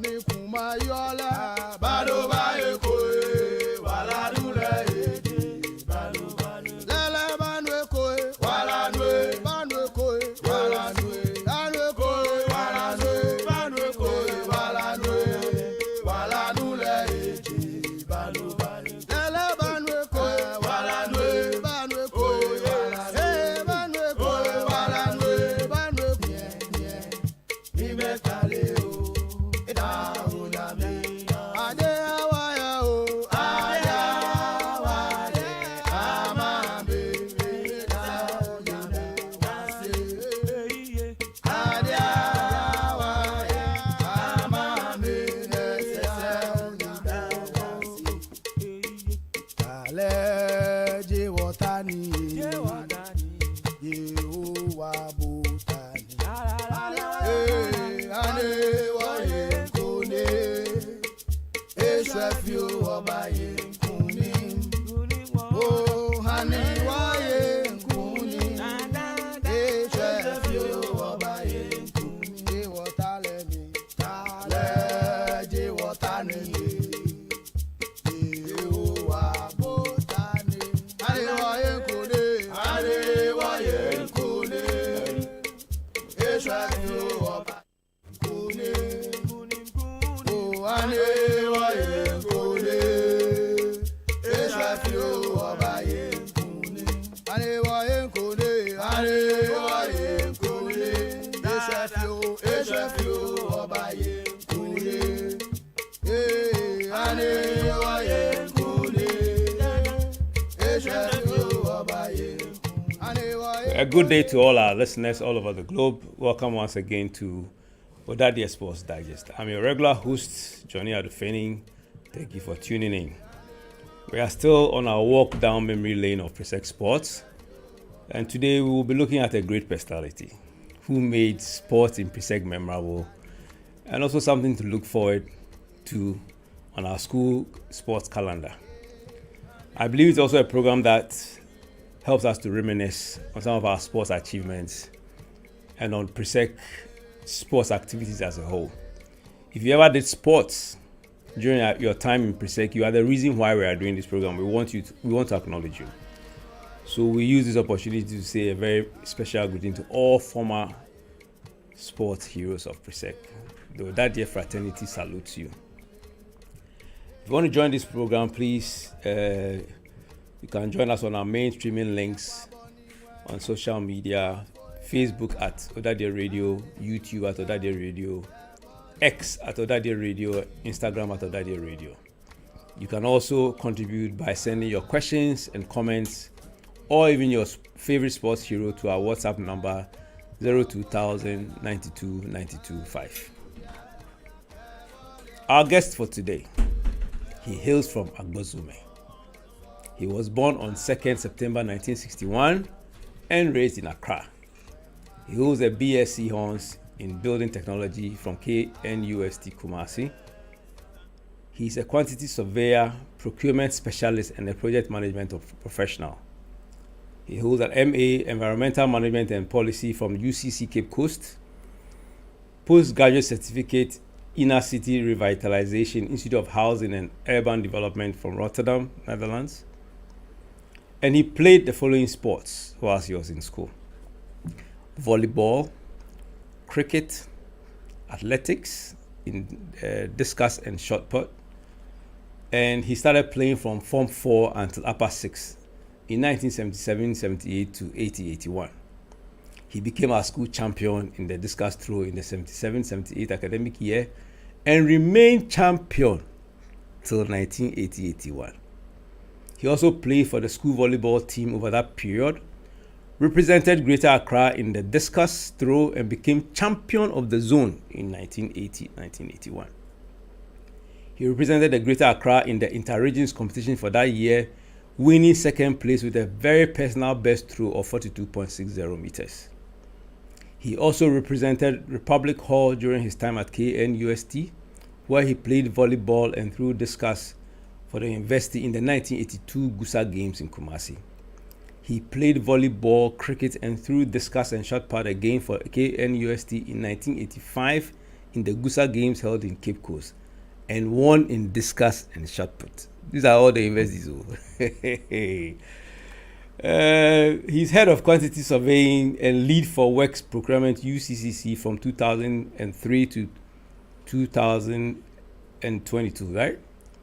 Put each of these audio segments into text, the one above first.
Oni kuma yola. Bado ba eko wala nule eje. Bado bado. Lele banu eko wala nue. Banu eko wala nue. Banu eko wala nue. Banu eko wala nue. Wala nule eje. Bado bado. Lele banu eko wala nue. Banu eko wala nue. Banu eko wala nue. Banu eko E.B.K. A good day to all our listeners all over the globe. Welcome once again to ΟDADEƐ Sports Digest. I'm your regular host, Johnny Adufening. Thank you for tuning in. We are still on our walk down memory lane of Presec Sports. And today we will be looking at a great personality who made sports in Presec memorable and also something to look forward to on our school sports calendar. I believe it's also a program that helps us to reminisce on some of our sports achievements and on Presec sports activities as a whole. If you ever did sports during your time in Presec, you are the reason why we are doing this program. We want to acknowledge you. So we use this opportunity to say a very special greeting to all former sports heroes of Presec. The ΟDADEƐ fraternity salutes you. If you want to join this program, please you can join us on our main streaming links on social media, Facebook at ΟDADEƐ Radio, YouTube at ΟDADEƐ Radio, X at ΟDADEƐ Radio, Instagram at ΟDADEƐ Radio. You can also contribute by sending your questions and comments or even your favorite sports hero to our WhatsApp number 02000 92 92 5. Our guest for today, he hails from Agbozume. He was born on 2nd September 1961 and raised in Accra. He holds a BSc Honors in Building Technology from KNUST Kumasi. He is a quantity surveyor, procurement specialist, and a project management professional. He holds an MA Environmental Management and Policy from UCC Cape Coast, postgraduate certificate Inner City Revitalization Institute of Housing and Urban Development from Rotterdam, Netherlands. And he played the following sports whilst he was in school: volleyball, cricket, athletics, in discus and shot put. And he started playing from Form 4 until Upper 6 in 1977-78 to 80-81. He became our school champion in the discus throw in the 77-78 academic year and remained champion till 1980-81. He also played for the school volleyball team over that period, represented Greater Accra in the discus throw, and became champion of the zone in 1980-1981. He represented the Greater Accra in the Interregions competition for that year, winning second place with a very personal best throw of 42.60 meters. He also represented Republic Hall during his time at KNUST, where he played volleyball and threw discus for the university in the 1982 Gusa Games in Kumasi. He played volleyball, cricket, and threw discus and shot put again for KNUST in 1985 in the Gusa Games held in Cape Coast, and won in discus and shot put. These are all the universities. He's head of quantity surveying and lead for works procurement UCCC from 2003 to 2022, right?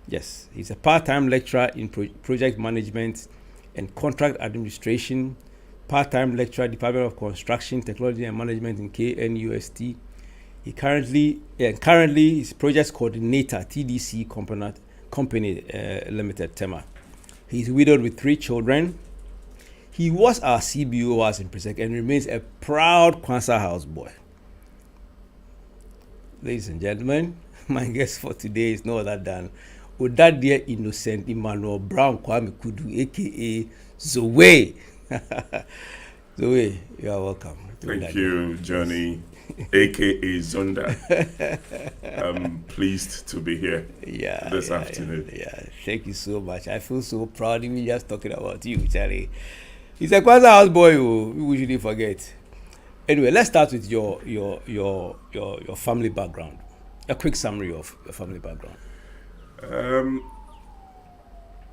Yes. He's a part-time lecturer in project management and contract administration, part-time lecturer, Department of Construction, Technology and Management in KNUST. He currently is project coordinator, TDC Company Limited, Tema. He's widowed with 3 children. He was our CBO as in Presec and remains a proud Kwanzaa houseboy. Ladies and gentlemen, my guest for today is no other than ỌDADEɛ Innocent Emmanuel Brown Kwame KUDU, aka ZOWAY. ZOWAY, you are welcome. Thank you, Johnny, aka Zonda. I'm pleased to be here this afternoon. Yeah, thank you so much. I feel so proud of me just talking about you, Charlie. He's a Kwanzaa houseboy, we shouldn't forget. Anyway, let's start with your family background. A quick summary of your family background.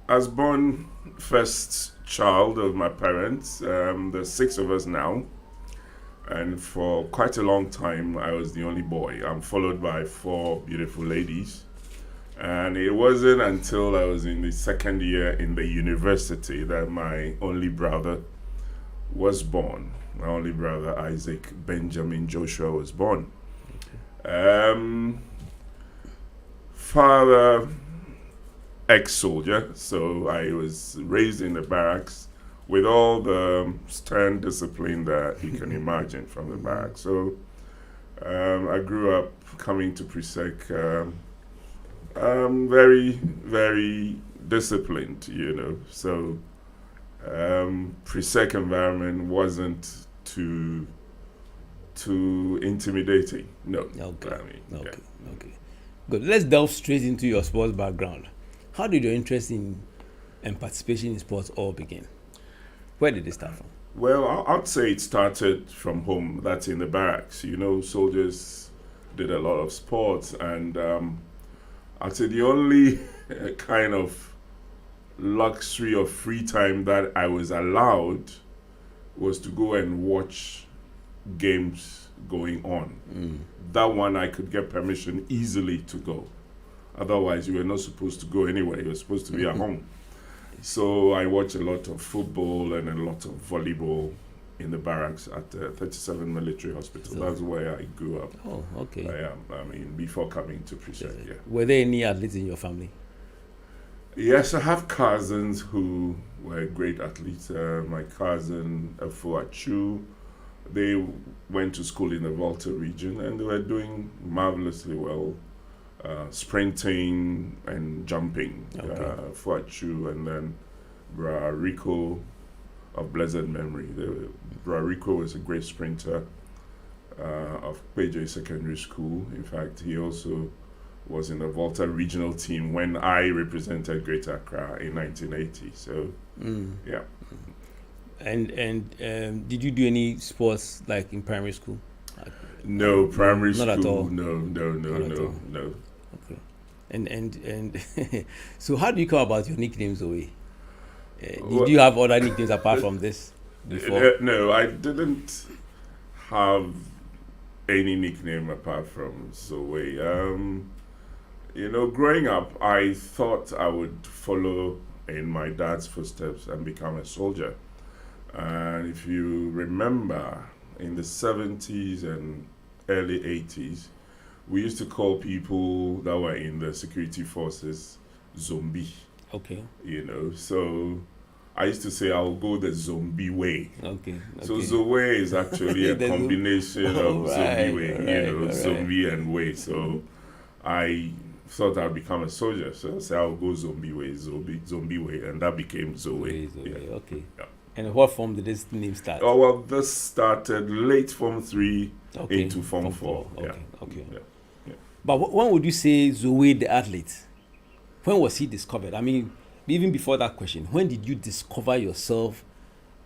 I was born first child of my parents. There's 6 of us now, and for quite a long time I was the only boy. I'm followed by 4 beautiful ladies, and it wasn't until I was in the second year in the university that my only brother was born. My only brother, Isaac Benjamin Joshua, was born. Father, ex-soldier, so I was raised in the barracks with all the stern discipline that you can imagine from the barracks. So I grew up coming to Presec very, very disciplined, So Presec environment wasn't too intimidating. No. Okay. Good. Let's delve straight into your sports background. How did your interest in and participation in sports all begin? Where did it start from? Well, I'd say it started from home. That's in the barracks. Soldiers did a lot of sports, and I'd say the only kind of luxury of free time that I was allowed was to go and watch games going on. That one I could get permission easily to go. Otherwise, you were not supposed to go anywhere. You were supposed to be at home. So I watched a lot of football and a lot of volleyball in the barracks at 37 Military Hospital. That's where I grew up. Oh, okay. Before coming to Presec, yeah. Were there any athletes in your family? Yes, I have cousins who were great athletes. My cousin, Afuachu, they went to school in the Volta region and they were doing marvelously well. Sprinting and jumping, Fuachu, and then Bra Rico of blessed memory. Bra Rico was a great sprinter of PJ Secondary School. In fact, he also was in the Volta regional team when I represented Greater Accra in 1980. So, yeah. And did you do any sports like in primary school? No, primary school. Not at all. No. Okay. And so how do you come about your nicknames, Zoe? Did you have other nicknames apart from this before? No, I didn't have any nickname apart from Zoe. Growing up, I thought I would follow in my dad's footsteps and become a soldier. And if you remember, in the 70s and early 80s, we used to call people that were in the security forces zombie. Okay. So I used to say I'll go the zombie way. Okay. So ZOWAY is actually a combination of zombie way, zombie and way. So I thought I'd become a soldier. So I said I'll go zombie way, zombie way, and that became ZOWAY. Yeah. Okay. Yeah. And what form did this name start? Oh, well, this started late Form 3 into Form 4. Okay. Yeah. But when would you say ZOWAY the athlete? When was he discovered? I mean, even before that question, when did you discover yourself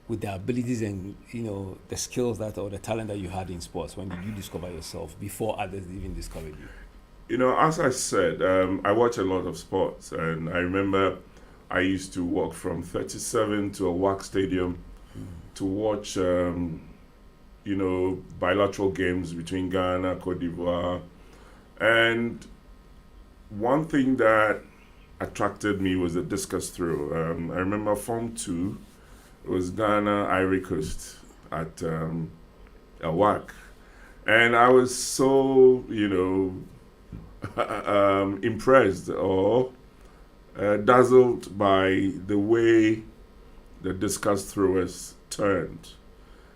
with the abilities and the skills that or the talent that you had in sports? When did you discover yourself before others even discovered you? As I said, I watch a lot of sports, and I remember I used to walk from 37 to a WAC stadium to watch, bilateral games between Ghana, Cote d'Ivoire. And one thing that attracted me was the discus throw. I remember Form 2, it was Ghana, Ivory Coast at a WAC. And I was so, impressed or dazzled by the way the discus throwers turned.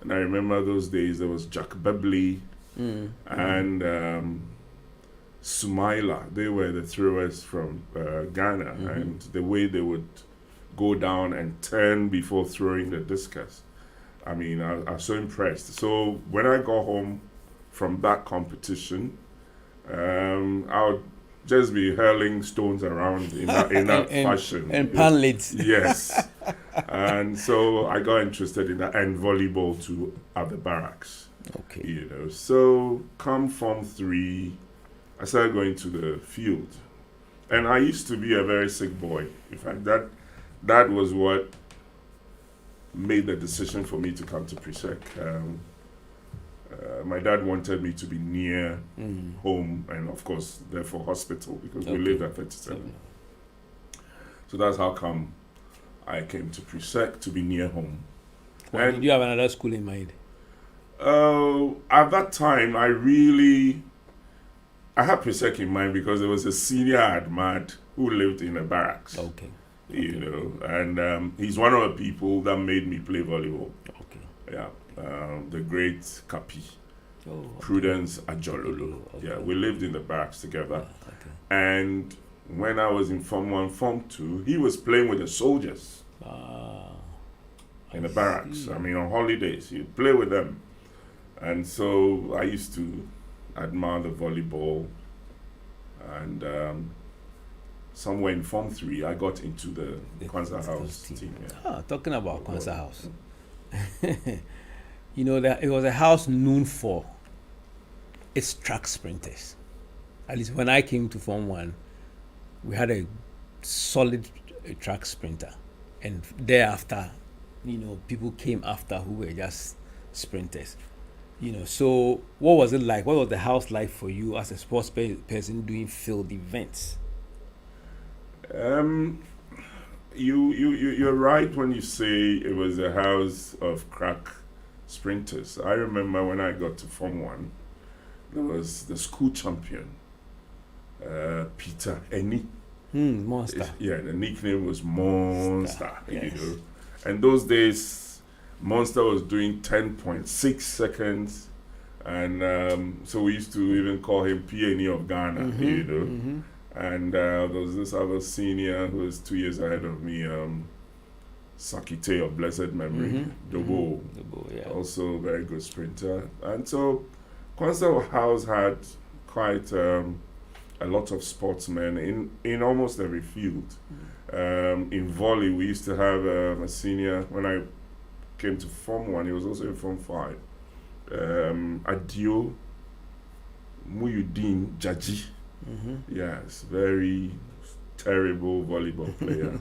And I remember those days there was Jack Bebley and Sumaila. They were the throwers from Ghana, and the way they would go down and turn before throwing the discus. I mean, I was so impressed. So when I got home from that competition, I would just be hurling stones around in that fashion. And pan lids. Yes. And so I got interested in that, and volleyball too at the barracks. Okay. So come Form 3, I started going to the field. And I used to be a very sick boy. In fact, that was what made the decision for me to come to Presec. My dad wanted me to be near home, and of course, therefore hospital, because we lived at 37. So that's how come I came to Presec, to be near home. And did you have another school in mind? At that time, I had Presec in mind because there was a senior I admired who lived in a barracks. Okay. And he's one of the people that made me play volleyball. Okay. Yeah. The great Kapi, okay. Prudence Ajololo. Okay. Yeah, we lived in the barracks together. Yeah, okay. And when I was in Form 1, Form 2, he was playing with the soldiers in the barracks. I mean, on holidays, he'd play with them. And so I used to admire the volleyball. And somewhere in Form 3, I got into the Kwanzaa House team. Yeah. Talking about Kwanzaa House. That it was a house known for its track sprinters. At least when I came to Form 1, we had a solid track sprinter. And thereafter, people came after who were just sprinters. So what was it like? What was the house like for you as a sports person doing field events? You're right when you say it was a house of crack sprinters. I remember when I got to Form 1, there was the school champion, Peter Eni. Monster. The nickname was Monster. Yes. And those days, Monster was doing 10.6 seconds, and so we used to even call him P.N.E. of Ghana. And there was this other senior who was 2 years ahead of me, Sakite of blessed memory, Dobo, also very good sprinter. And so Kwanzaa House had quite a lot of sportsmen in almost every field. In volley, we used to have a senior. When I came to Form 1, he was also in Form 5. Adio Muyudin Jaji. Yes, very terrible volleyball player.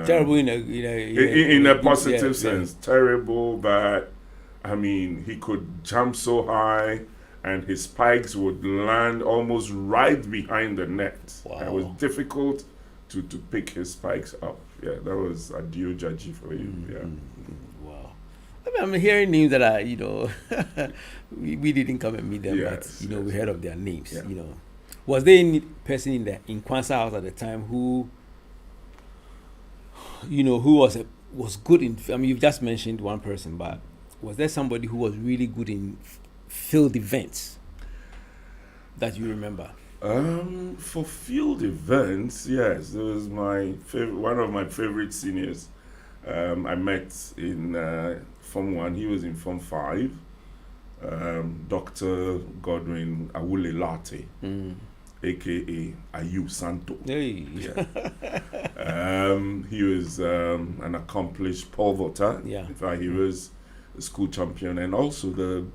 Terrible in a positive sense. Terrible, but I mean, he could jump so high, and his spikes would land almost right behind the net. Wow. It was difficult to pick his spikes up. Yeah, that was a Dio Jaji for you. Yeah. Wow. I mean, I'm hearing names that are, we didn't come and meet them, but we heard of their names. Yeah. Was there any person in Kwanzaa House at the time who was good in? I mean, you've just mentioned one person, but was there somebody who was really good in field events that you remember? For field events, yes, there was one of my favorite seniors. I met in Form 1. He was in Form 5. Dr. Godwin Awule Late. a.K.a. Ayu Santo. Hey. Yeah. He was an accomplished pole vaulter. Yeah. In fact, he was a school champion and also the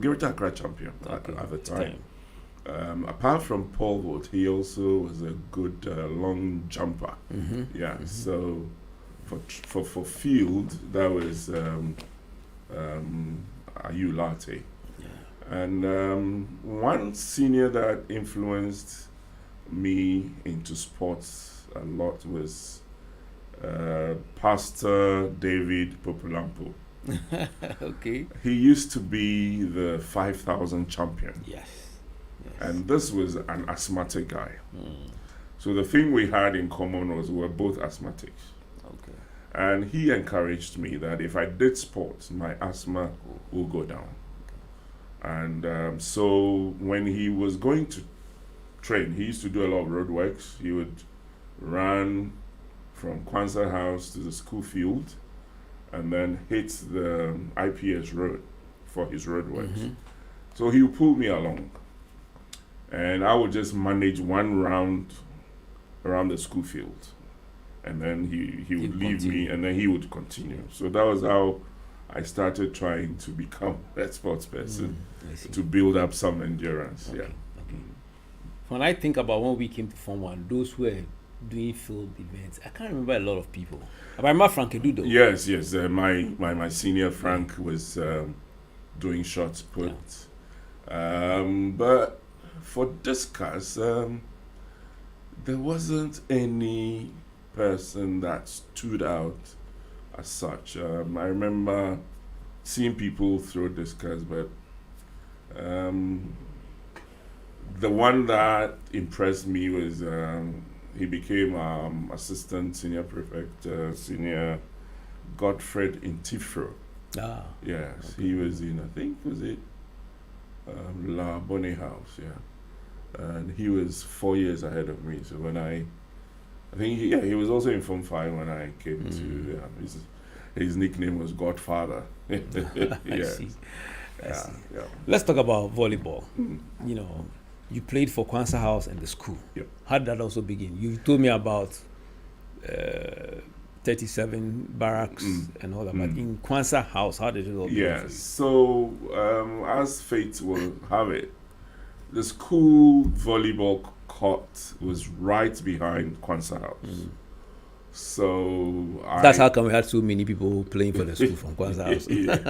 Greater Accra champion at the time. Apart from pole vault, he also was a good long jumper. Yeah. So for field, that was Ayu Latte. And one senior that influenced me into sports a lot was Pastor David Popolampo. Okay. He used to be the 5,000 champion. Yes. And this was an asthmatic guy. So the thing we had in common was we were both asthmatics. Okay. And he encouraged me that if I did sports, my asthma will go down. And so when he was going to train, he used to do a lot of road works. He would run from Kwanzaa House to the school field and then hit the IPS road for his road works. So he would pull me along. And I would just manage one round around the school field. And then he would leave me and then he would continue. So that was how I started trying to become a sports person, to build up some endurance. Okay. Yeah. When I think about when we came to Form 1, those who were doing field events, I can't remember a lot of people. I remember Frank KUDU though. Yes. My senior Frank was doing short put. Yeah. But for discus, there wasn't any person that stood out as such. I remember seeing people throw discus, but the one that impressed me was he became assistant senior prefect, senior Godfred Intifro. Yes, okay. He was in, I think, was it La Bonne House, yeah. And he was 4 years ahead of me. So when I think he was also in Form 5 when I came to. His nickname was Godfather. I see. Yeah. Let's talk about volleyball. You know, you played for Kwanzaa House and the school. Yep. How did that also begin? You told me about 37 barracks and all that, but in Kwanzaa House, how did it all begin? Yes. So as fate will have it, the school volleyball court was right behind Kwanzaa House. So that's how come we had so many people playing for the school from Kwanzaa House.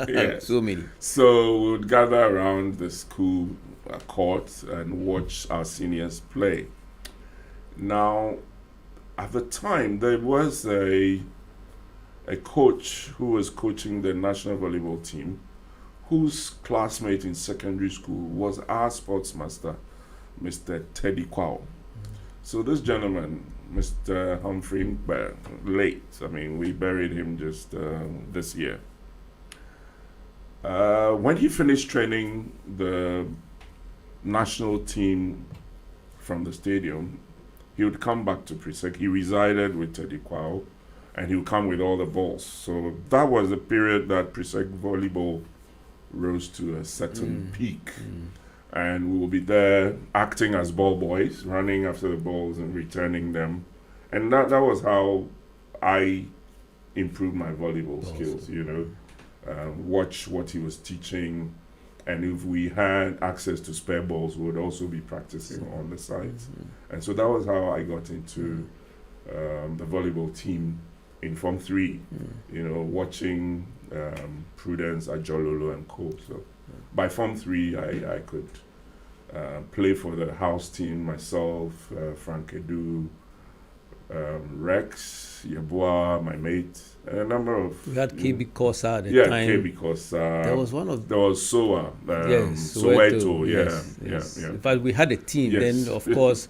Yes. So many. So we would gather around the school court and watch our seniors play. Now, at the time, there was a coach who was coaching the national volleyball team, whose classmate in secondary school was our sports master, Mr. Teddy Kwao. So this gentleman, Mr. Humphrey, late. I mean, we buried him just this year. When he finished training the national team from the stadium, he would come back to Presec. He resided with Teddy Kwao, and he would come with all the balls. So that was the period that Presec volleyball rose to a certain peak. And we will be there acting as ball boys, running after the balls and returning them. And that was how I improved my volleyball skills, you know. Watch what he was teaching. And if we had access to spare balls, we would also be practicing on the sides. And so that was how I got into the volleyball team in Form 3, you know, watching Prudence, Ajololo, and co. So by Form 3, I could play for the house team, myself, Frank KUDU, Rex, Yeboah, my mate, and a number of... We had KB Kosa at the time. Yeah, KB Kosa. There was one of... There was Soa. Yes, Soweto, yes. yeah. In fact, we had a team. Yes. Then, of course,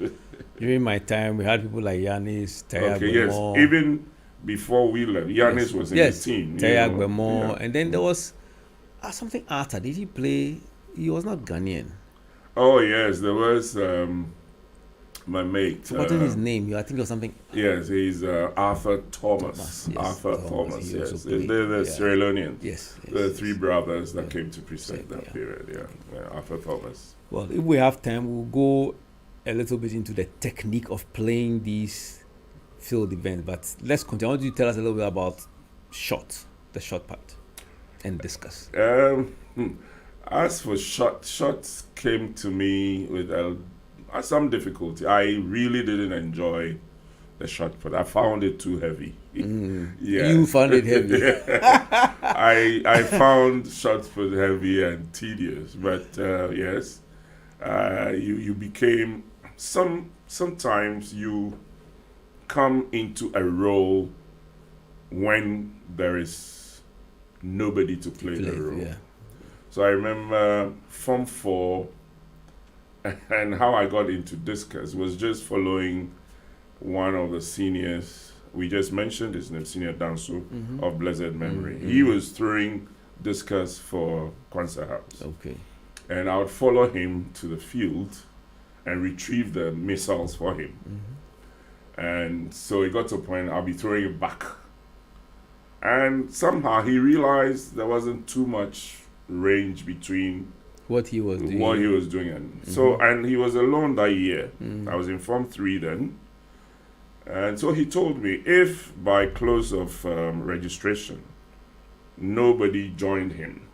during my time, we had people like Yanis, Taya Gbemo. Yes. Even before we left, Yanis was in the team. Taya Gbemo. And then there was something Arthur. Did he play? He was not Ghanaian. Oh, yes. There was... my mate. Forgotten his name. I think it was something. Yes, he's Arthur Thomas. Yes, Arthur Thomas, yes. They're the Sierra Leoneans. Yes. The three brothers that came to Presec that period, yeah. Arthur Thomas. Well, if we have time, we'll go a little bit into the technique of playing these field events, but let's continue. I want you to tell us a little bit about the shot part, and discuss. As for shots came to me with some difficulty. I really didn't enjoy the shot put. I found it too heavy. Yeah. You found it heavy. I found shot put heavy and tedious, but yes, you became sometimes you come into a role when there is nobody to play the role. Yeah. So I remember Form 4 and how I got into discus was just following one of the seniors. We just mentioned his name, Senior Danso of blessed memory. He was throwing discus for Kwanzaa House. Okay. And I would follow him to the field and retrieve the missiles for him. And so it got to a point I'll be throwing it back. And somehow he realized there wasn't too much range between what he was doing. And so, and he was alone that year. I was in Form 3 then. And so he told me if by close of registration nobody joined him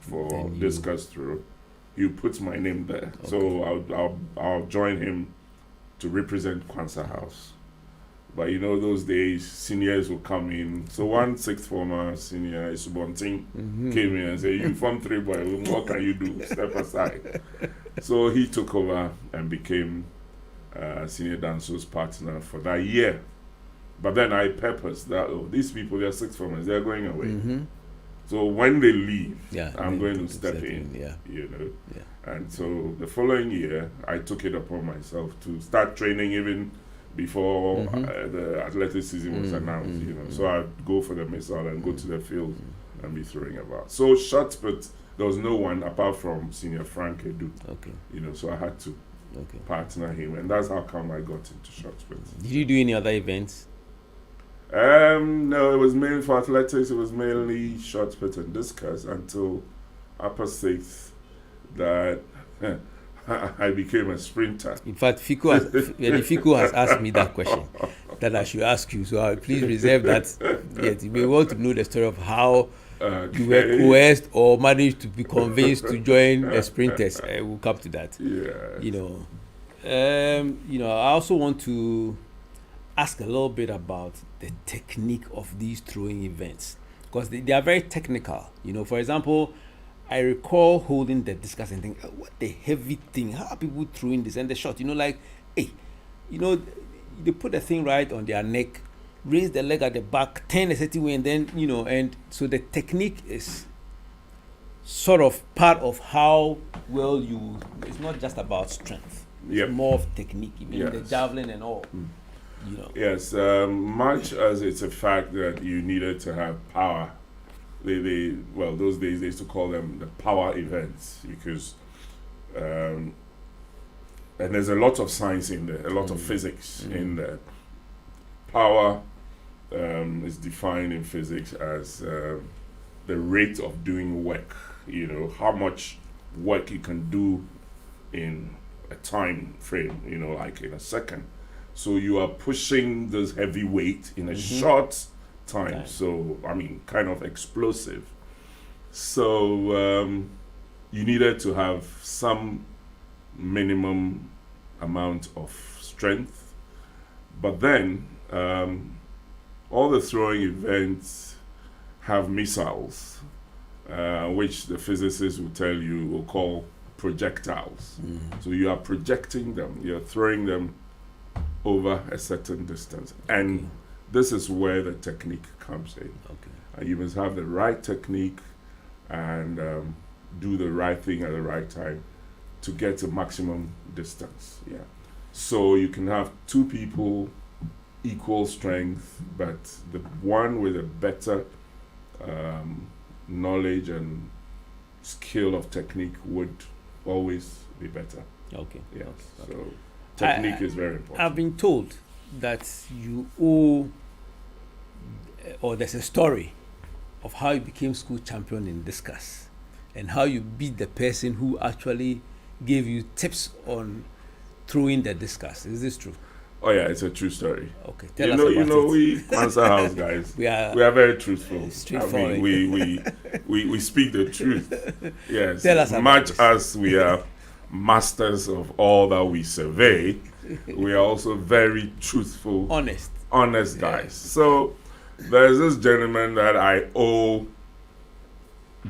for discuss through, he puts my name there. Okay. So I'll join him to represent Kwanzaa House. But you know, those days seniors will come in. So one sixth former senior Isubonting came in and said, "You Form 3 boy, what can you do? Step aside." So he took over and became Senior Danso's partner for that year. But then I purposed that these people, they're sixth formers, they're going away. So when they leave, I'm going to step in. You know. And so the following year, I took it upon myself to start training even before the athletic season was announced. You know, so I'd go for the missile and go to the field and be throwing about. So shots, but there was no one apart from Senior Frank KUDU. Okay. You know, so I had to partner him, and that's how come I got into shots put. Did you do any other events? No, it was mainly for athletics. It was mainly shots put and discus until upper sixth that I became a sprinter. In fact, Fiku has asked me that question that I should ask you. So I'll please reserve that. Yes, we want to know the story of how you were coerced or managed to be convinced to join the sprinters. We'll come to that. Yeah. You know, I also want to ask a little bit about the technique of these throwing events, because they are very technical. You know, for example, I recall holding the discus and thinking, what the heavy thing, how are people throwing this? And the shot, you know, like, hey, you know, they put the thing right on their neck, raise the leg at the back, turn a certain way, and then, you know, and so the technique is sort of part of how well you, it's not just about strength, it's more of technique, even the javelin and all. You know. Yes, much as it's a fact that you needed to have power. Those days they used to call them the power events because, and there's a lot of science in there, a lot of physics in there. Power is defined in physics as the rate of doing work. You know, how much work you can do in a time frame. You know, like in a second. So you are pushing this heavy weight in a short time. So, I mean, kind of explosive. So you needed to have some minimum amount of strength. But then all the throwing events have missiles, which the physicists will tell you will call projectiles. So you are projecting them, you're throwing them over a certain distance. And this is where the technique comes in. You must have the right technique and do the right thing at the right time to get to maximum distance. So you can have two people equal strength, but the one with a better knowledge and skill of technique would always be better. So technique is very important. I've been told that you owe, or there's a story of how you became school champion in discus and how you beat the person who actually gave you tips on throwing the discus. Is this true? Oh yeah, it's a true story. Okay, tell us about it. We Kwanzaa House guys. We are very truthful. straightforward. I mean, we speak the truth. Yes. Tell us about much this. as we are masters of all that we survey, we are also very truthful, honest guys. So there's this gentleman that I owe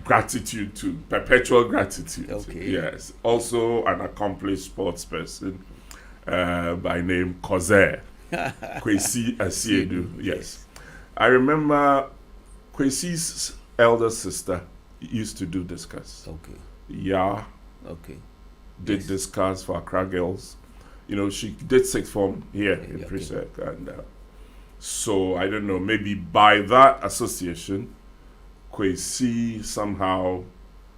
gratitude to, perpetual gratitude. Okay. Yes. Also an accomplished sports person by name KUDU. Kwesi Asiedu. Yes. I remember Kwesi's elder sister used to do discus. Okay. Yeah. Okay. Did discus for Accra girls. She did sixth form here in Okay. Presec. And so, I don't know, maybe by that association, Kwesi somehow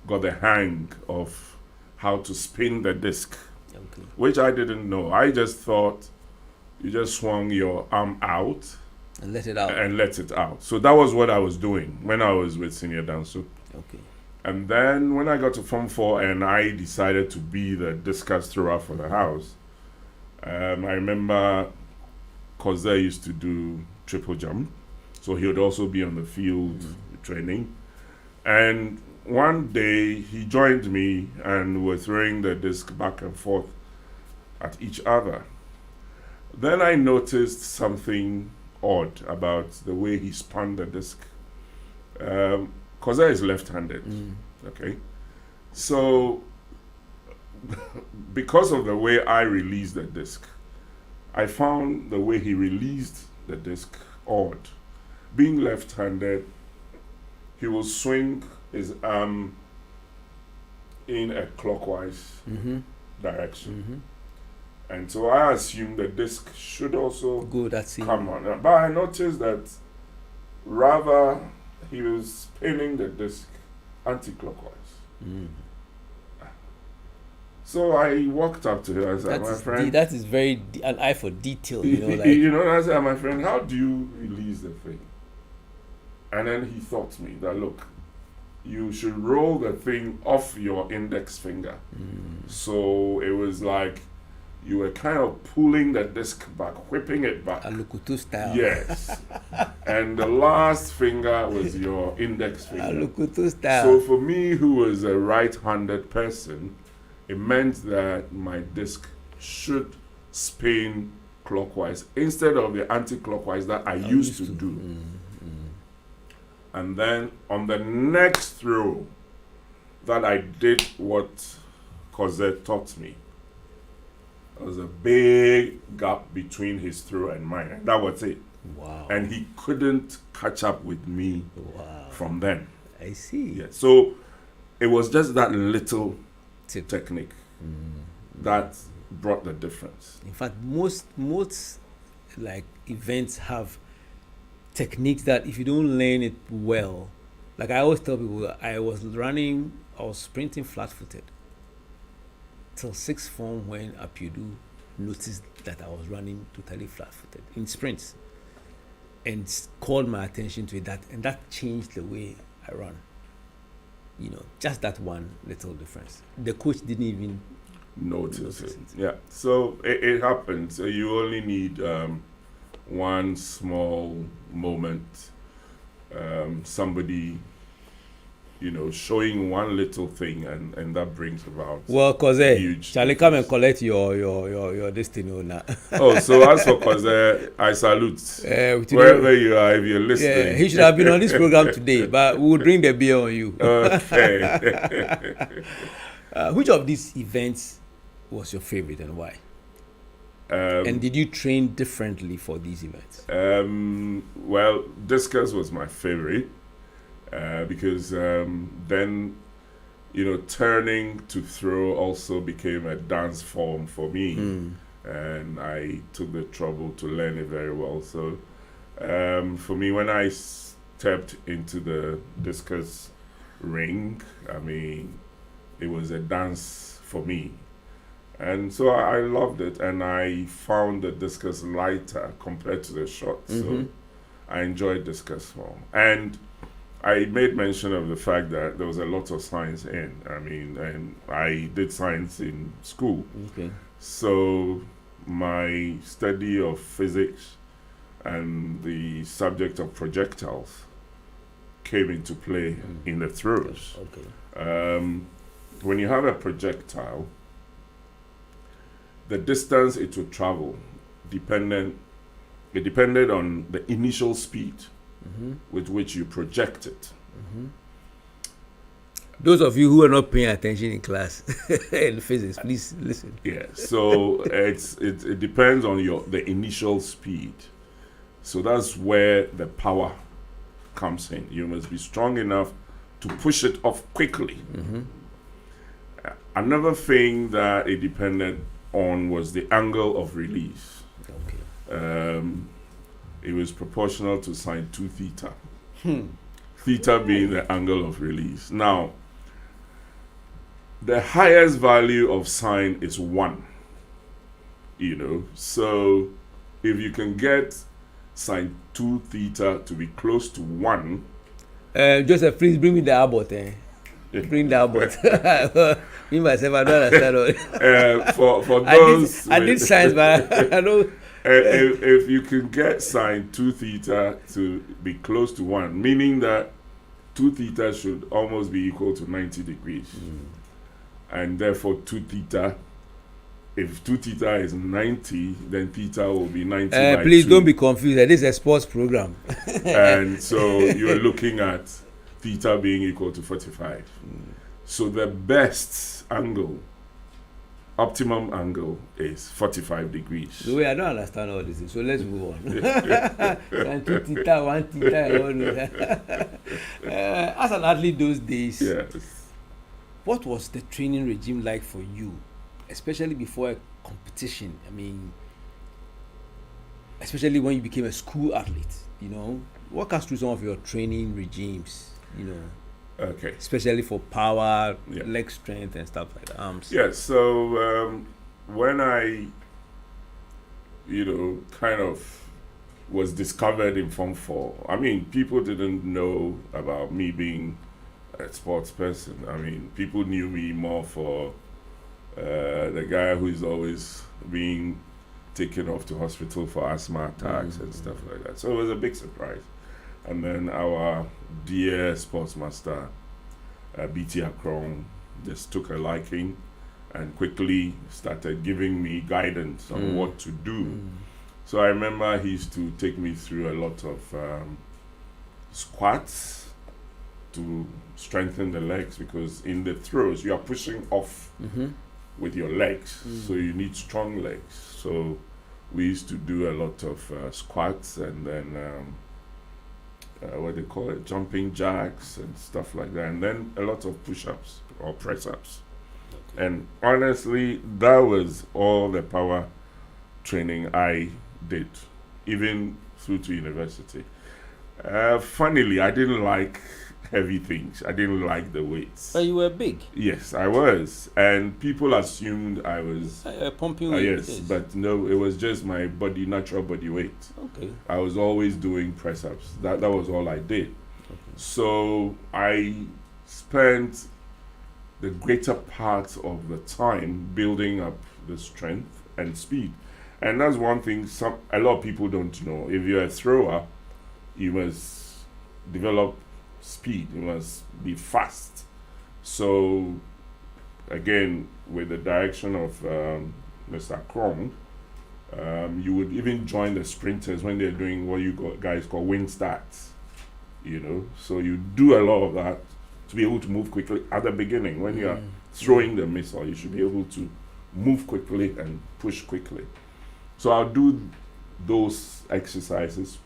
got the hang of how to spin the disc, Okay. which I didn't know. I just thought you just swung your arm out And let it out. and let it out. So that was what I was doing when I was with Senior Danso. Okay. And then when I got to Form 4 and I decided to be the discus thrower for the house, I remember KUDU used to do triple jump. So he would also be on the field training. And one day he joined me and we're throwing the disc back and forth at each other. Then I noticed something odd about the way he spun the disc. KUDU is left-handed, okay? So because of the way I released the disc, I found the way he released the disc odd. Being left-handed, he will swing his arm in a clockwise direction. And so I assumed the disc should also Good. That's it. come on. But I noticed that rather he was spinning the disc anti-clockwise. So I walked up to him and said, my friend, That is very an eye for detail. Like I said, my friend, how do you release the thing? And then he taught me that, look, you should roll the thing off your index finger. So it was like you were kind of pulling the disc back, whipping it back. Alukutu style. Yes. And the last finger was your index finger. Alukutu style. So for me, who was a right-handed person, it meant that my disc should spin clockwise instead of the anti-clockwise that I used to do. And then on the next throw that I did what KUDU taught me, there was a big gap between his throw and mine. And that was it. Wow. And he couldn't catch up with me from then. I see. Yeah. So it was just that little technique that brought the difference. In fact, most like events have techniques that if you don't learn it well, like I always tell people, I was sprinting flat-footed till sixth form when KUDU noticed that I was running totally flat-footed in sprints and called my attention to it, and that changed the way I run. Just that one little difference. The coach didn't even notice it. Yeah. So it happens. You only need one small moment, somebody, showing one little thing, and that brings about. Well, KUDU, huge shall I come and collect your destiny now? Oh, so as for KUDU, I salute. Wherever you are, if you're listening. Yeah, he should have been on this program today, but we'll drink the beer on you. Okay. Which of these events was your favorite and why? And did you train differently for these events? Well, discus was my favorite because then, turning to throw also became a dance form for me. And I took the trouble to learn it very well. So for me, when I stepped into the discus ring, it was a dance for me. And so I loved it, and I found the discus lighter compared to the shot. So I enjoyed discus more. And I made mention of the fact that there was a lot of science in. And I did science in school. Okay. So my study of physics and the subject of projectiles came into play in the throws. Okay. When you have a projectile, the distance it would travel depended on the initial speed with which you project it. Those of you who are not paying attention in class in physics, please listen. Yeah, so it depends on the initial speed. So that's where the power comes in. You must be strong enough to push it off quickly. Another thing that it depended on was the angle of release. Okay. It was proportional to sine 2 theta. Theta being the angle of release. Now, the highest value of sine is 1. So if you can get sine 2 theta to be close to 1. Joseph, please bring me the Abbott. Bring the Abbott. Me myself, I don't understand. For those, I did science, but I don't. If you can get sine 2 theta to be close to 1, meaning that 2 theta should almost be equal to 90 degrees. And therefore 2 theta, if 2 theta is 90, then theta will be 90 by please 2. don't be confused. This is a sports program. And so you're looking at theta being equal to 45. So the best angle, optimum angle, is 45 degrees. So I don't understand all this. So let's move on. 2 theta, 1 theta. As an athlete those days, yes. What was the training regime like for you, especially before a competition? I mean, especially when you became a school athlete, walk us through some of your training regimes, Okay. especially for power, leg strength and stuff like that, arms. Yeah, so when I, kind of was discovered in Form 4, I mean, people didn't know about me being a sports person. I mean, people knew me more for the guy who is always being taken off to hospital for asthma attacks and stuff like that. So it was a big surprise. And then our dear sportsmaster, B.T. just took a liking and quickly started giving me guidance on what to do. So I remember he used to take me through a lot of squats to strengthen the legs, because in the throws you are pushing off with your legs, so you need strong legs. So we used to do a lot of squats and then what they call it, jumping jacks and stuff like that, and then a lot of push-ups or press-ups. And honestly, that was all the power training I did, even through to university. Funnily, I didn't like heavy things. I didn't like the weights. But you were big. Yes, I was. And people assumed I was pumping weight. yes, but no, it was just my natural body weight. Okay. I was always doing press-ups. That was all I did. Okay. So I spent the greater part of the time building up the strength and speed. And that's one thing a lot of people don't know. If you're a thrower, you must develop speed. You must be fast. So again, with the direction of Mr. Krong, you would even join the sprinters when they're doing what you guys call wind starts. So you do a lot of that to be able to move quickly at the beginning. When you are throwing the missile, you should be able to move quickly and push quickly. So I'll do those exercises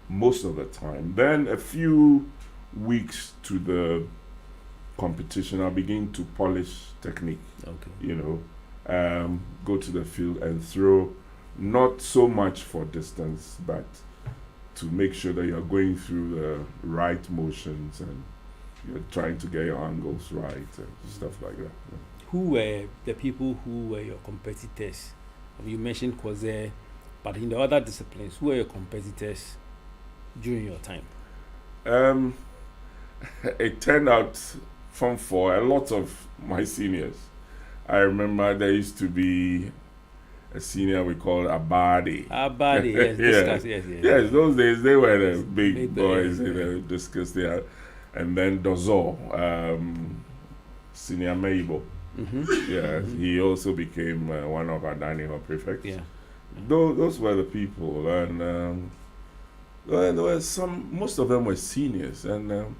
most of the time. Then a few weeks to the competition, I'll begin to polish technique. Okay. Go to the field and throw, not so much for distance, but to make sure that you're going through the right motions and you're trying to get your angles right and stuff like that. Who were the people who were your competitors? You mentioned Kwase, but in the other disciplines, who were your competitors during your time? It turned out Form 4, a lot of my seniors. I remember there used to be a senior we called Abadi. Abadi, yes, discus, yes. Yes, those days they were the big boys yeah. in the discus there. And then Dozo, Senior Meibo. Yeah, he also became one of our dining hall prefects. Yeah. Those were the people, and there were most of them were seniors, and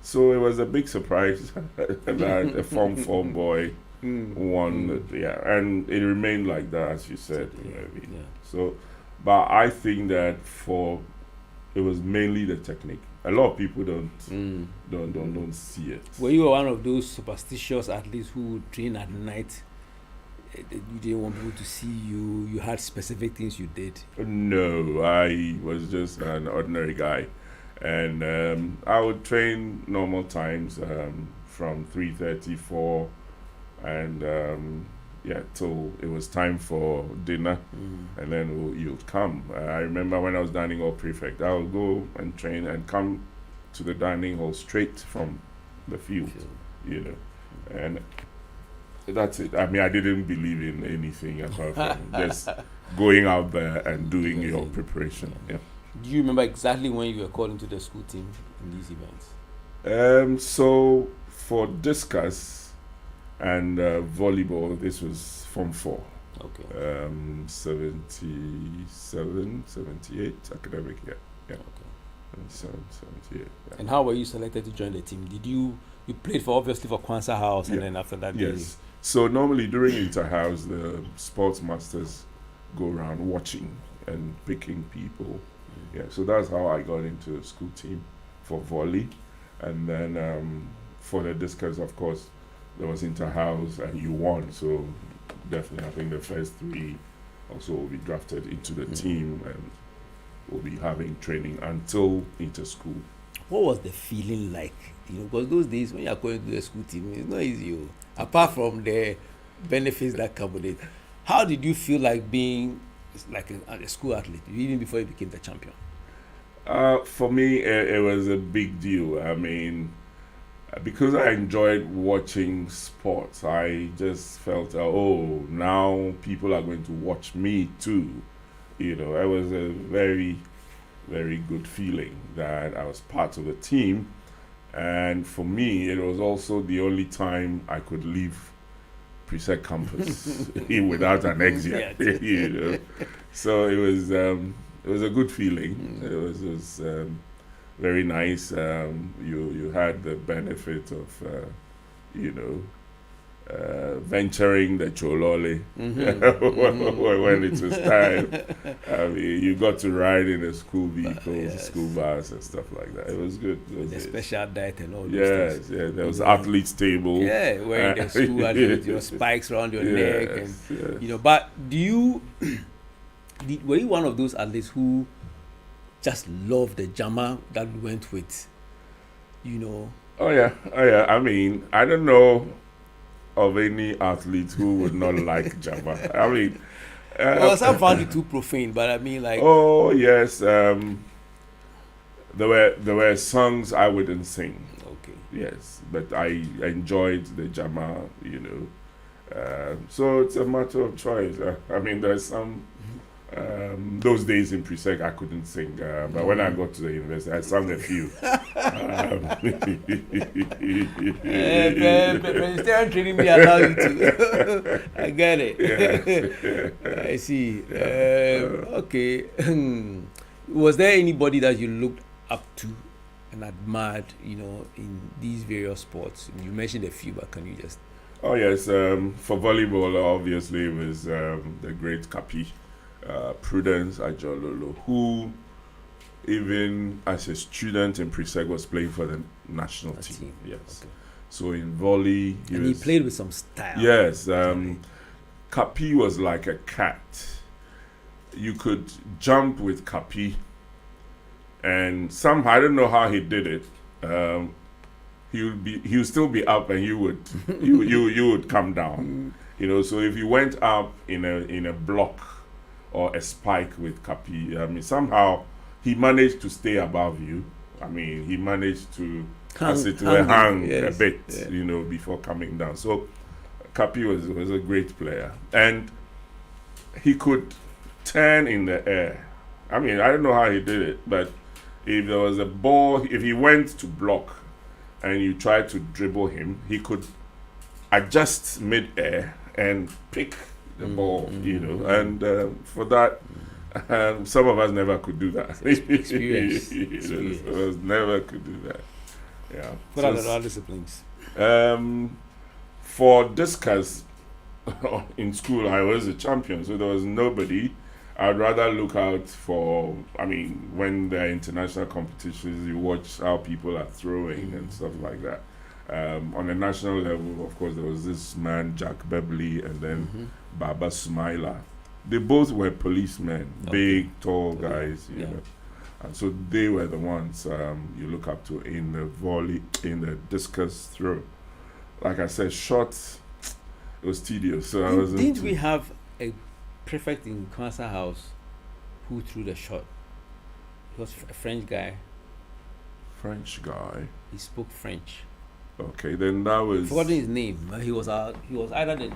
so it was a big surprise that a Form 4 boy won. Yeah, and it remained like that, as you said. Yeah. So, but I think that it was mainly the technique. A lot of people don't see it. Were you one of those superstitious athletes who would train at night? You didn't want people to see you. You had specific things you did. No, I was just an ordinary guy, and I would train normal times from 3:30, 4, and till it was time for dinner, and then you'd come. I remember when I was dining hall prefect, I would go and train and come to the dining hall straight from the field, and that's it. I mean, I didn't believe in anything apart from just going out there and doing your preparation. Yeah. Do you remember exactly when you were called into the school team in these events? So for discus and volleyball, this was Form 4. Okay. 77, 78 academic year. Yeah. Okay. 78. Yeah. And how were you selected to join the team? Did you played obviously for Kwanzaa House, and then after that? Yes. So normally during inter-house, the sports masters go around watching and picking people. Yeah. So that's how I got into the school team for volley, and then for the discus, of course, there was inter-house, and you won. So definitely, I think the first 3 also will be drafted into the team, and will be having training until inter-school. What was the feeling like? Because those days when you are going to the school team, it's not easy. Apart from the benefits that come with it, how did you feel like being like a school athlete, even before you became the champion? For me, it was a big deal. I mean, because I enjoyed watching sports, I just felt, now people are going to watch me too. It was a very, very good feeling that I was part of the team. And for me, it was also the only time I could leave Presec campus without an exit. So it was a good feeling. It was very nice. You had the benefit of venturing the Cholole when it was time. I mean, you got to ride in the school vehicles, school bus and stuff like that. It was good. The special diet and all those things. Yeah, there was athlete's table. Yeah, wearing the school athletes, your spikes around your neck, and But were you one of those athletes who just loved the jama that went with, Oh yeah. I mean, I don't know of any athlete who would not like Java. I mean, well, some found it too profane, but I mean, like. Oh yes, there were songs I wouldn't sing. Okay. Yes, but I enjoyed the Jama, so it's a matter of choice. I mean, there's some. Those days in Presec I couldn't sing, but when I got to the university I sang a few. President training me allow you to. I get it. Yeah. I see. Okay. Was there anybody that you looked up to and admired, in these various sports? You mentioned a few, but can you just? Oh yes, for volleyball obviously it was the great Kapi. Prudence Ajololo, who even as a student in Presec was playing for the national team. Yes. Okay. So in volley, he played with some style. Yes. Kapi was like a cat. You could jump with Kapi, and somehow I don't know how he did it. He would still be up, and you would come down. So if you went up in a block or a spike with Kapi, I mean, somehow he managed to stay above you. I mean, he managed to hang a bit, before coming down. So Kapi was a great player. And he could turn in the air. I mean, I don't know how he did it, but if there was a ball, if he went to block and you tried to dribble him, he could adjust mid-air and pick the ball, you know. And for that, some of us never could do that. Experience. Some of us never could do that. Yeah. What are the other disciplines? For discus in school, I was a champion, so there was nobody. I'd rather look out for, I mean, when there are international competitions, you watch how people are throwing and stuff like that. On a national level, of course, there was this man, Jack Beverly, and then Baba Sumaila. They both were policemen, big, tall guys, you know. And so they were the ones you look up to in the volley, in the discus throw. Like I said, shots, it was tedious. So Didn't we have a prefect in Council House who threw the shot? He was a French guy. French guy. He spoke French. Okay, then that was. I've forgotten his name. But he was either the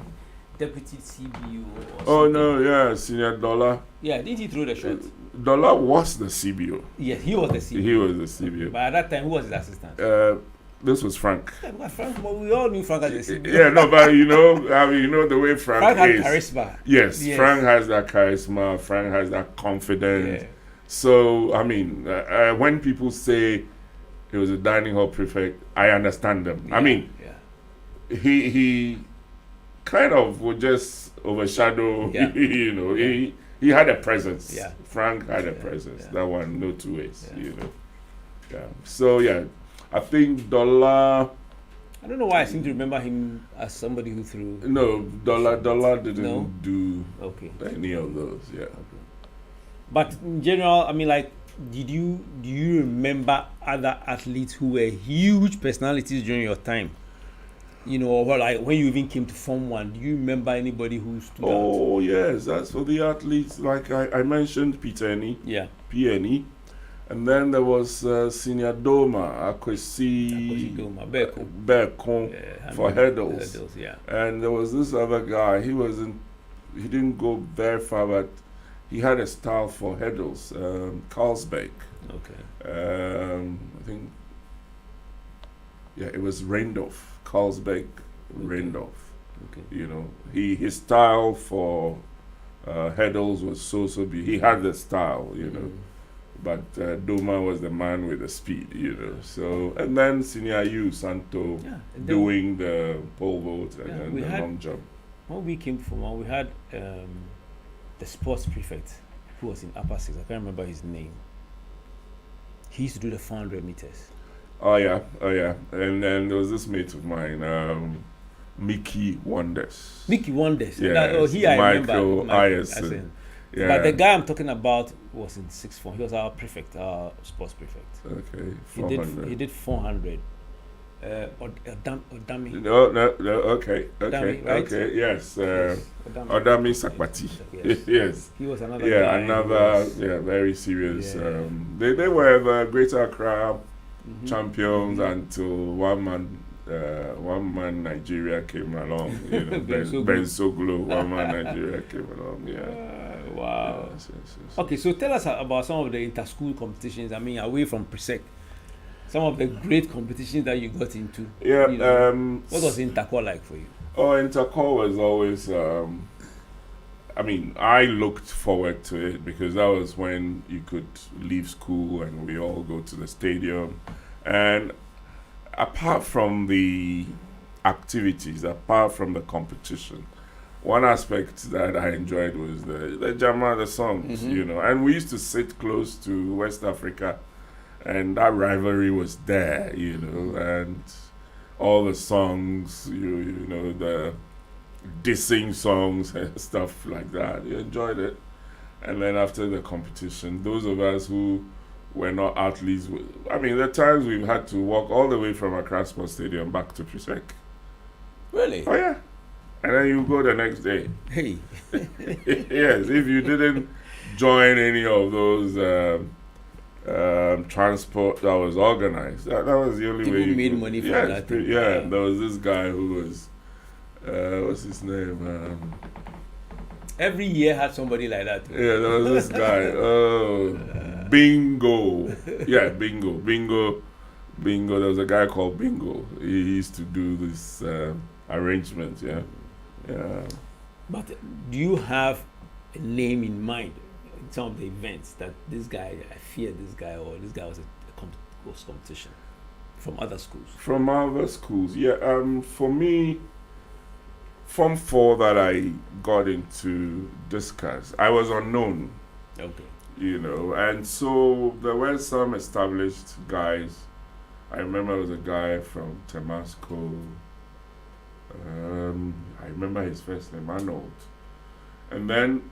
deputy CBO or Oh something. no, yeah, Senior Dollar. Yeah, didn't he throw the shot? Dollar was the CBO. Yes, he was the CBO. He was the CBO. But at that time, who was his assistant? This was Frank. Yeah, but Frank, well, we all knew Frank as the CBO. Yeah, no, but you know, I mean, you know the way Frank Frank is. had charisma. Yes, Frank has that charisma. Frank has that confidence. Yeah. So, I mean, when people say he was a dining hall prefect, I understand them. I mean, he kind of would just overshadow. You know, he had a presence. Yeah. Frank had a presence. That one, no two ways. You know. Yeah. So yeah, I think Dollar. I don't know why I seem to remember him as somebody who threw. No, Dollar didn't do any of those. Yeah. But in general, I mean, like, do you remember other athletes who were huge personalities during your time? You know, or like when you even came to Form 1, do you remember anybody who stood out? Oh yes, that's for the athletes. Like I mentioned, Peter Eni. Yeah. PNE. And then there was Senior Doma, Akwesi Doma, Berkon for hurdles. Yeah. And there was this other guy. He didn't go very far, but he had a style for hurdles. Carlsberg. Okay. I think. Yeah, it was Reindorf. Carlsberg, Reindorf. Okay. You know, his style for hurdles was so big. He had the style, you know. But Doma was the man with the speed, you know. So, and then Senior U Santo doing the pole vault and the long jump. When we came from, we had the sports prefect who was in upper six. I can't remember his name. He used to do the 400 meters. Oh yeah. And then there was this mate of mine, Mickey Wonders. Mickey Wonders. Yeah. I remember. Michael Ayerson. Yeah. But the guy I'm talking about was in sixth form. He was our prefect, our sports prefect. Okay, 400. He did 400. Odami. No, okay, Odami, right? okay, yes. Odami Sakpati. Yes. Yes. He was another guy. Another, very serious. They were the Greater Accra champions until one man Nigeria came along. You know, Ben Soglo, one man Nigeria came along. Yeah. Wow. Yes. Okay, so tell us about some of the inter-school competitions. I mean, away from Presec, some of the great competitions that you got into. Yeah. You know, what was Intercore like for you? Oh, Intercore was always. I mean, I looked forward to it because that was when you could leave school and we all go to the stadium. And apart from the activities, apart from the competition, one aspect that I enjoyed was the Jama, the songs, you know. And we used to sit close to West Africa, and that rivalry was there, you know. And all the songs, you know, the dissing songs and stuff like that. You enjoyed it. And then after the competition, those of us who were not athletes, I mean, there are times we've had to walk all the way from Accra Sports Stadium back to Presec. Really? Oh, yeah. And then you go the next day. Hey. Yes, if you didn't join any of those transport that was organized, that was the only way you made money from that. There was this guy who was, what's his name? Every year had somebody like that. Yeah, there was this guy. Bingo. Yeah, Bingo. There was a guy called Bingo. He used to do this arrangements. Yeah. But do you have a name in mind in some of the events that this guy, I fear this guy, or this guy was was competition from other schools? From other schools, yeah. For me, Form 4 that I got into discus, I was unknown. Okay. And so there were some established guys. I remember there was a guy from Temasco. I remember his first name, Arnold. And then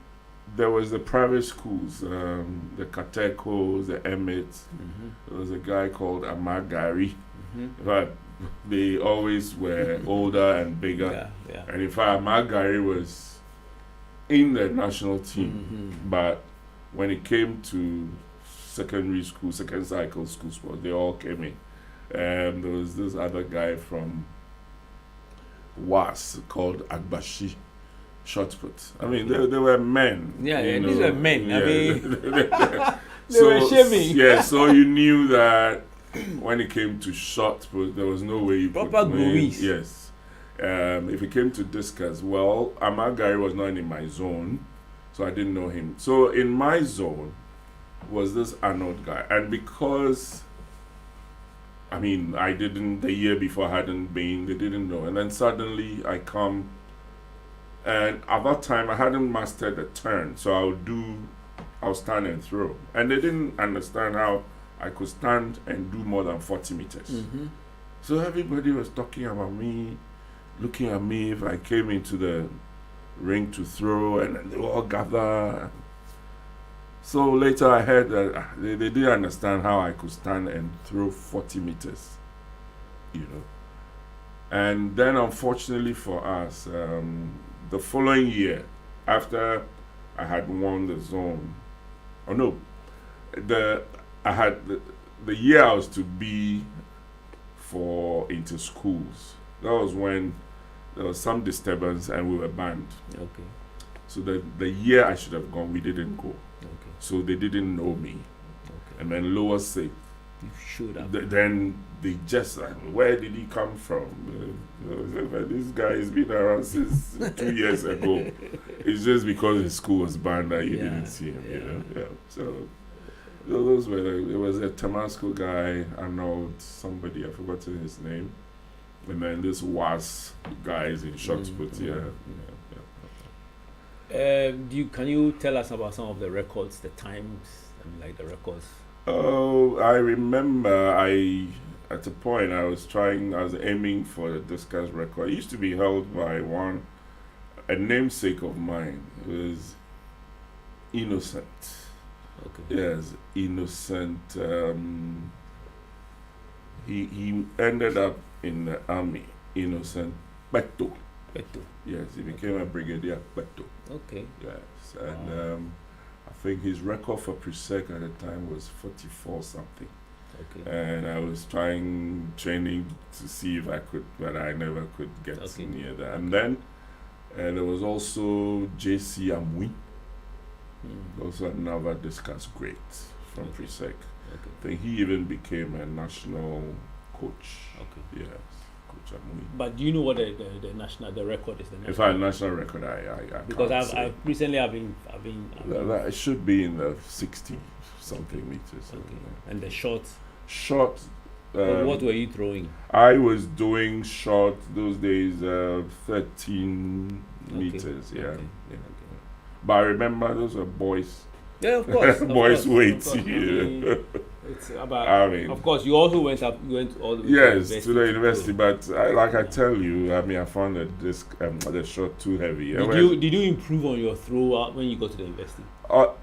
there was the private schools, the Katecos, the Emmets. Mm-hmm. There was a guy called Amagari. Mm-hmm. But they always were older and bigger. Yeah. And in fact, Amagari was in the national team. Mm-hmm. But when it came to secondary school, second cycle school sports, they all came in. And there was this other guy from Was called Agbashi, short put. I mean, they were men. Yeah, these were men. Yeah. I mean, they were shaming. Yeah, so you knew that when it came to short put, there was no way you could proper win. goalies. Yes. If it came to discus, well, Amagari was not in my zone, so I didn't know him. So in my zone was this Arnold guy, and because the year before I hadn't been, they didn't know. And then suddenly I come, and at that time I hadn't mastered the turn. So I'll stand and throw. And they didn't understand how I could stand and do more than 40 meters. Mm-hmm. So everybody was talking about me, looking at me if I came into the ring to throw, and then they all gather. So later I heard that they didn't understand how I could stand and throw 40 meters, And then unfortunately for us, the following year, after I had won the zone, the year I was to be for inter schools, that was when there was some disturbance and we were banned. Okay. So the year I should have gone, we didn't go. Okay. So they didn't know me. Okay. And then lower state. You should have. Then they just like, where did he come from? This guy has been around since 2 years ago. It's just because his school was banned that you didn't see him. Yeah. So those were there was a Temasco guy, Arnold, somebody, I've forgotten his name. And then this was guys in short put, Can you tell us about some of the records, the times, like the records? Oh, I remember at a point I was aiming for the discus record. It used to be held by a namesake of mine. It was Innocent. Okay. Yes, Innocent. He ended up in the army. Innocent Beto. Yes, he became a brigadier Beto. Okay. Yes, and I think his record for Presec at the time was 44 something. Okay. And I was training to see if I could, but I never could get near that. And then there was also J.C. Amui, also another discus great from Presec. Okay. I think he even became a national coach. Okay. Yes, Coach Amui. But do you know what the record is? If I had a national record, I because can't I've recently it should be in the 60 something meters. Okay. And the short. What were you throwing? I was doing short those days, 13 meters. Yeah. Okay. Yeah. But I remember those were boys. Yeah, of course. Boys' weight. It's about. Of course, you also went all the way. Yes, to the university. But I tell you, I found the shot too heavy. Did you improve on your throw when you got to the university?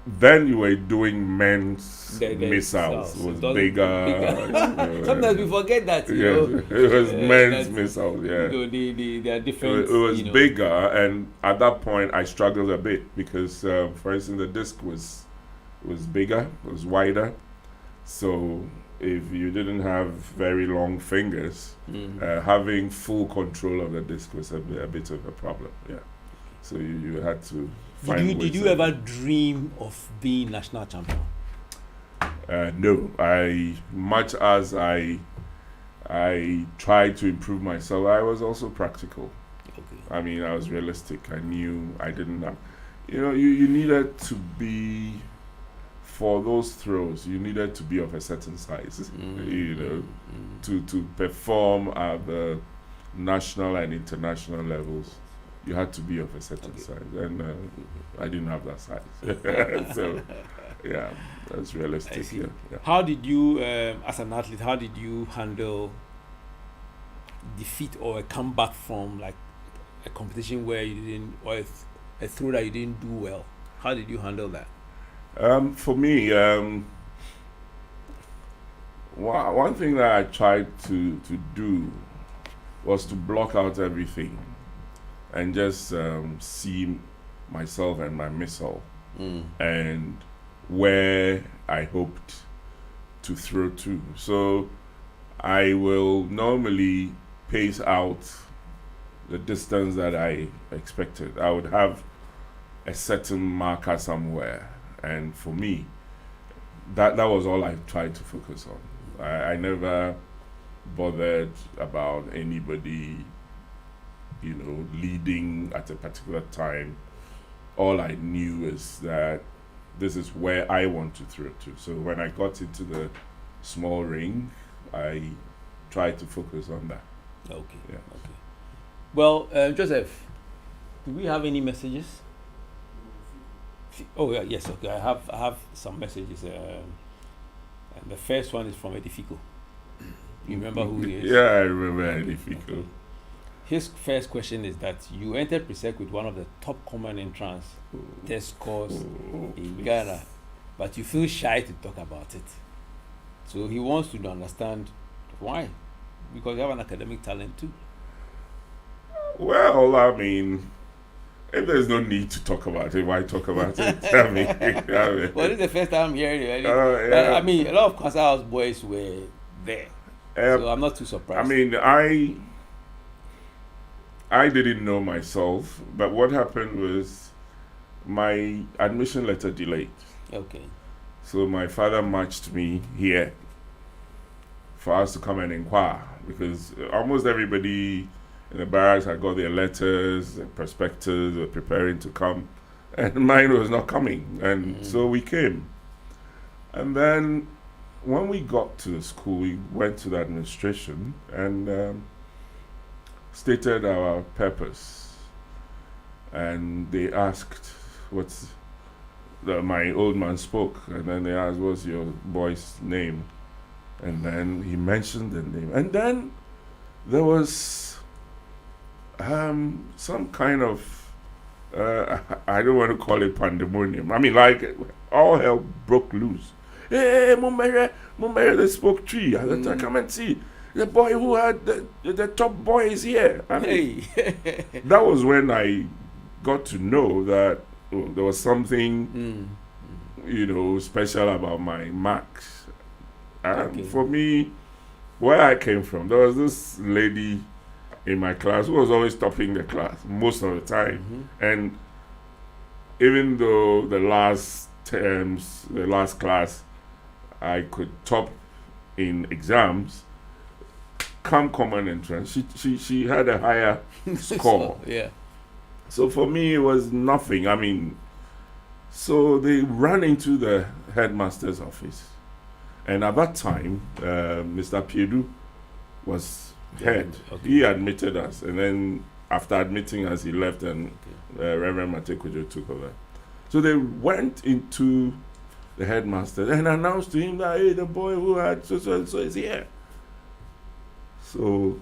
Then you were doing men's missiles. It was bigger. Sometimes we forget that. It was men's missiles. Yeah, they are different. It was bigger, and at that point I struggled a bit because, for instance, the disc was bigger, was wider. So if you didn't have very long fingers, having full control of the disc was a bit of a problem. Yeah. So you had to Did you ever dream of being national champion? No, much as I tried to improve myself, I was also practical. Okay. I mean, I was realistic. I knew I didn't have, you needed to be, for those throws, you needed to be of a certain size, to perform at the national and international levels. You had to be of a certain size, and I didn't have that size. So, yeah, that's realistic. Yeah. How did you, as an athlete, how did you handle defeat or a comeback from like a competition where you didn't, or a throw that you didn't do well? How did you handle that? For me, one thing that I tried to do was to block out everything and just see myself and my missile and where I hoped to throw to. So I will normally pace out the distance that I expected. I would have a certain marker somewhere, and for me, that was all I tried to focus on. I never bothered about anybody, leading at a particular time. All I knew is that this is where I want to throw to. So when I got into the small ring, I tried to focus on that. Okay. Yeah. Okay. Well, Joseph, do we have any messages? Oh yeah, yes. Okay, I have some messages. And the first one is from E.B.K. You remember who he is? Yeah, I remember E.B.K. Okay. His first question is that you entered Presec with one of the top common entrance test scores in Ghana, but you feel shy to talk about it. So he wants to understand why, because you have an academic talent too. Well, I mean, if there's no need to talk about it, why talk about it? I mean, well, this is the first time I'm hearing it. yeah. I mean, a lot of Concert House boys were there, so I'm not too surprised. I mean, I didn't know myself, but what happened was my admission letter delayed. Okay. So my father matched me here for us to come and inquire, because almost everybody in the barracks had got their letters, their prospectus, were preparing to come, and mine was not coming. And so we came. And then when we got to the school, we went to the administration and stated our purpose. And they asked, my old man spoke, and then they asked, what's your boy's name? And then he mentioned the name. And then there was some kind of, I don't want to call it pandemonium. I mean, like, all hell broke loose. Hey, Mumbere, the spoke tree. I said, come and see. The boy who had the top boy is here. I mean, that was when I got to know that there was something, special about my marks. And for me, where I came from, there was this lady in my class who was always topping the class most of the time. And even though the last class, I could top in exams, come common entrance, she had a higher score. Yeah. So for me, it was nothing. I mean, so they ran into the headmaster's office. And at that time, Mr. KUDU was head. Okay. He admitted us. And then after admitting us, he left and Reverend Matekujo took over. So they went into the headmaster and announced to him that, hey, the boy who had so is here. So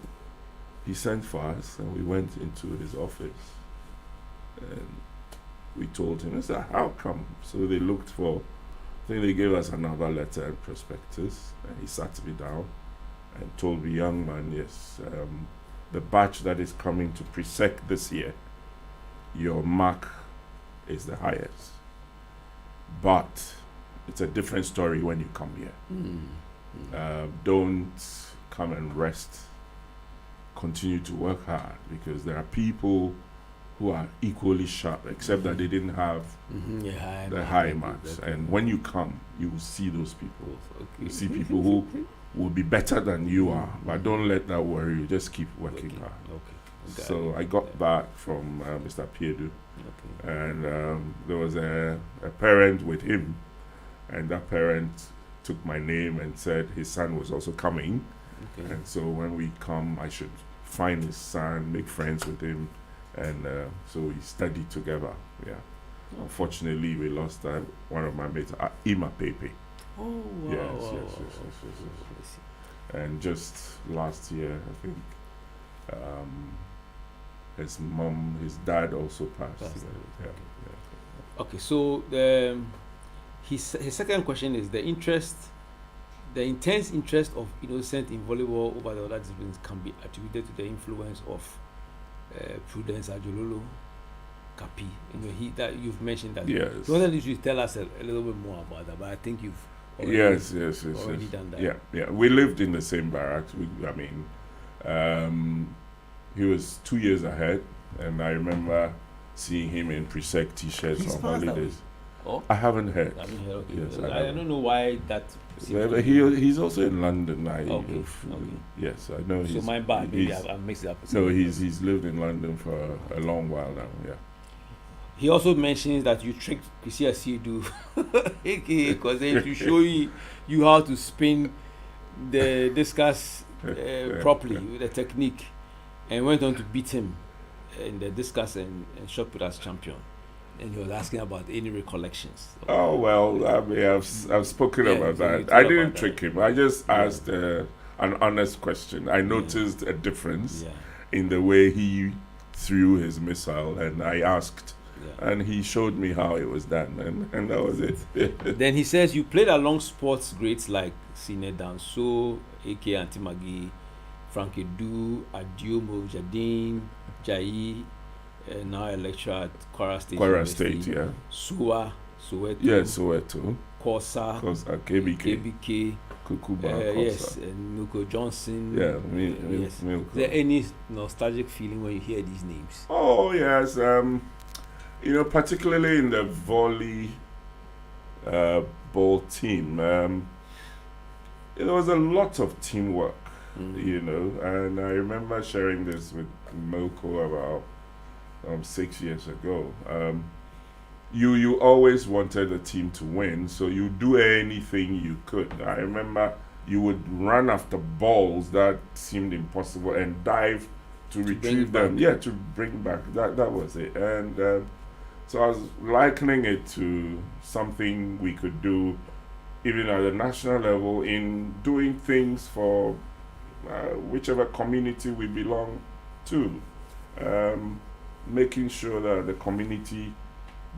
he sent for us and we went into his office. And we told him, I said, how come? So they looked for, I think they gave us another letter and prospectus. And he sat me down and told me, young man, yes, the batch that is coming to Presec this year, your mark is the highest. But it's a different story when you come here. Don't come and rest. Continue to work hard, because there are people who are equally sharp, except that they didn't have the high marks. And when you come, you will see those people. You see people who will be better than you are, but don't let that worry you. Just keep working hard. So I got that from Mr. K.U.D.U. And there was a parent with him, and that parent took my name and said his son was also coming. And so when we come, I should find his son, make friends with him, and so we studied together. Unfortunately, we lost one of my mates, E.B.K. Oh, wow. Yes. And just last year, I think, his dad also passed. Okay, so his second question is the intense interest of Innocent in volleyball over the other disciplines can be attributed to the influence of Prudence Ajololo Kapi. That you've mentioned that. Yes. So whether you should tell us a little bit more about that, but I think you've already done that. Yeah. We lived in the same barracks. He was 2 years ahead, and I remember seeing him in Presec t-shirts on holidays. Oh? I haven't heard. Okay. Yes, I don't know why that. He's also in London. Yes, I know. So my bad. Maybe I mixed it up. No, he's lived in London for a long while now. Yeah. He also mentions that you tricked Kwesi Asiedu, because they to show you how to spin the discus properly with the technique, and went on to beat him in the discus and shot put as champion. And he was asking about any recollections. Oh well, I mean, I've spoken about that. I didn't trick him. I just asked an honest question. I noticed a difference in the way he threw his missile, and I asked, and he showed me how it was done, and that was it. Then he says you played along sports greats like Sine Danso, A.K. Antimagi, Frankie Du, Adiomo, Jardine, Jai. Now a lecturer at Kwara State. Suwa, Soweto. Yes, Soweto. Kosa, KBK. Kukuba, yes, and Milko Johnson. Yes. Is there any nostalgic feeling when you hear these names? Oh yes, particularly in the volley ball team, there was a lot of teamwork, and I remember sharing this with Milko about 6 years ago. You always wanted the team to win, so you do anything you could. I remember you would run after balls that seemed impossible and dive to retrieve them. Yeah, to bring back. That was it. And so I was likening it to something we could do even at the national level in doing things for whichever community we belong to. Making sure that the community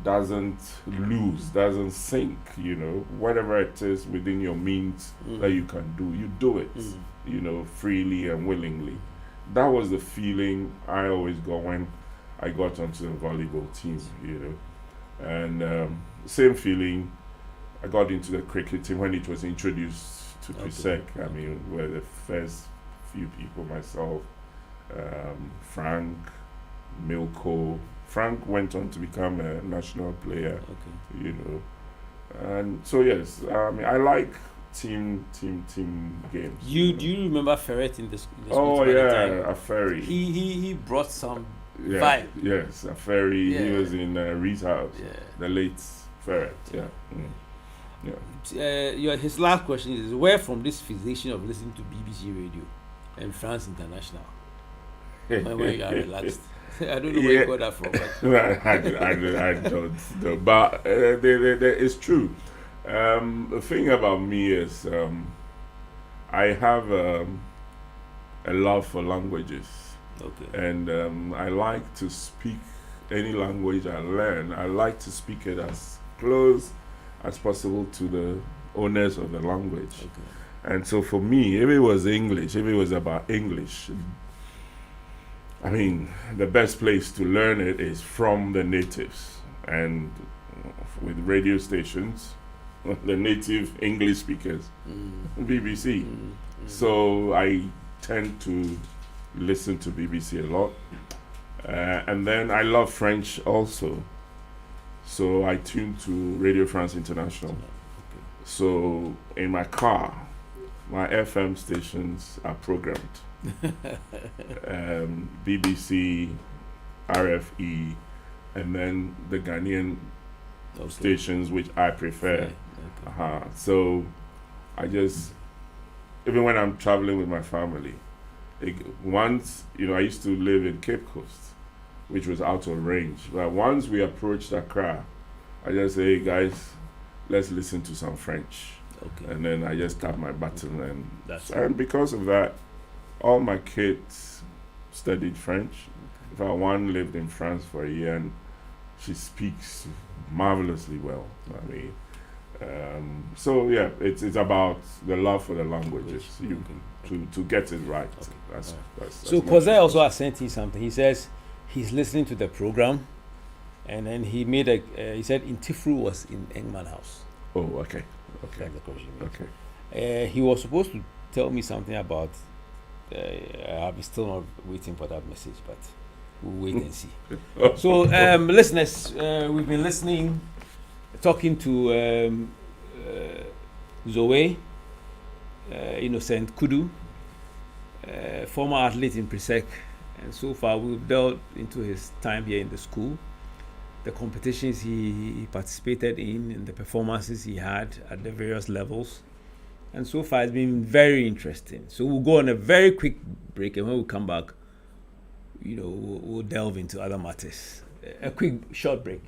doesn't lose, doesn't sink, whatever it is within your means that you can do, you do it, freely and willingly. That was the feeling I always got when I got onto the volleyball team, And same feeling I got into the cricket team when it was introduced to Presec. I mean, we were the first few people, myself, Frank, Milko. Frank went on to become a national player, and so yes, I like team games. Do you remember Ferret in this? Oh yeah, Aferi. He brought some vibe. Yes, Aferi. He was in Reed's house. The late Ferret. His last question is: where from this fixation of listening to BBC Radio and France International? When you are relaxed. I don't know where you got that from. I don't know, but it's true. The thing about me is I have a love for languages, and I like to speak any language I learn. I like to speak it as close as possible to the owners of the language. And so for me, if it was English, if it was about English, I mean, the best place to learn it is from the natives, and with radio stations, the native English speakers, BBC. So I tend to listen to BBC a lot. And then I love French also. So I tuned to Radio France International. Okay. So in my car, my FM stations are programmed. BBC, RFE, and then the Ghanaian stations, which I prefer. Okay. So I just, even when I'm traveling with my family, once, I used to live in Cape Coast, which was out of range. But once we approached Accra, I just say, hey guys, let's listen to some French. Okay. And then I just tap my button, Okay. and because of that, all my kids studied French. In fact, one lived in France for a year, and she speaks marvelously well. I mean, so yeah, it's about the love for the languages. To get it right. Okay. That's So Kozai also has sent you something. He says he's listening to the program, and then he made he said Intifru was in Engman House. Oh, okay. That's the question. Okay. He was supposed to tell me something about. I'm still not waiting for that message, but we'll wait and see. So, listeners, we've been talking to ZOWAY, Innocent KUDU, former athlete in Presec, and so far we've delved into his time here in the school, the competitions he participated in, and the performances he had at the various levels. And so far it's been very interesting. So we'll go on a very quick break, and when we come back, we'll delve into other matters. A quick short break.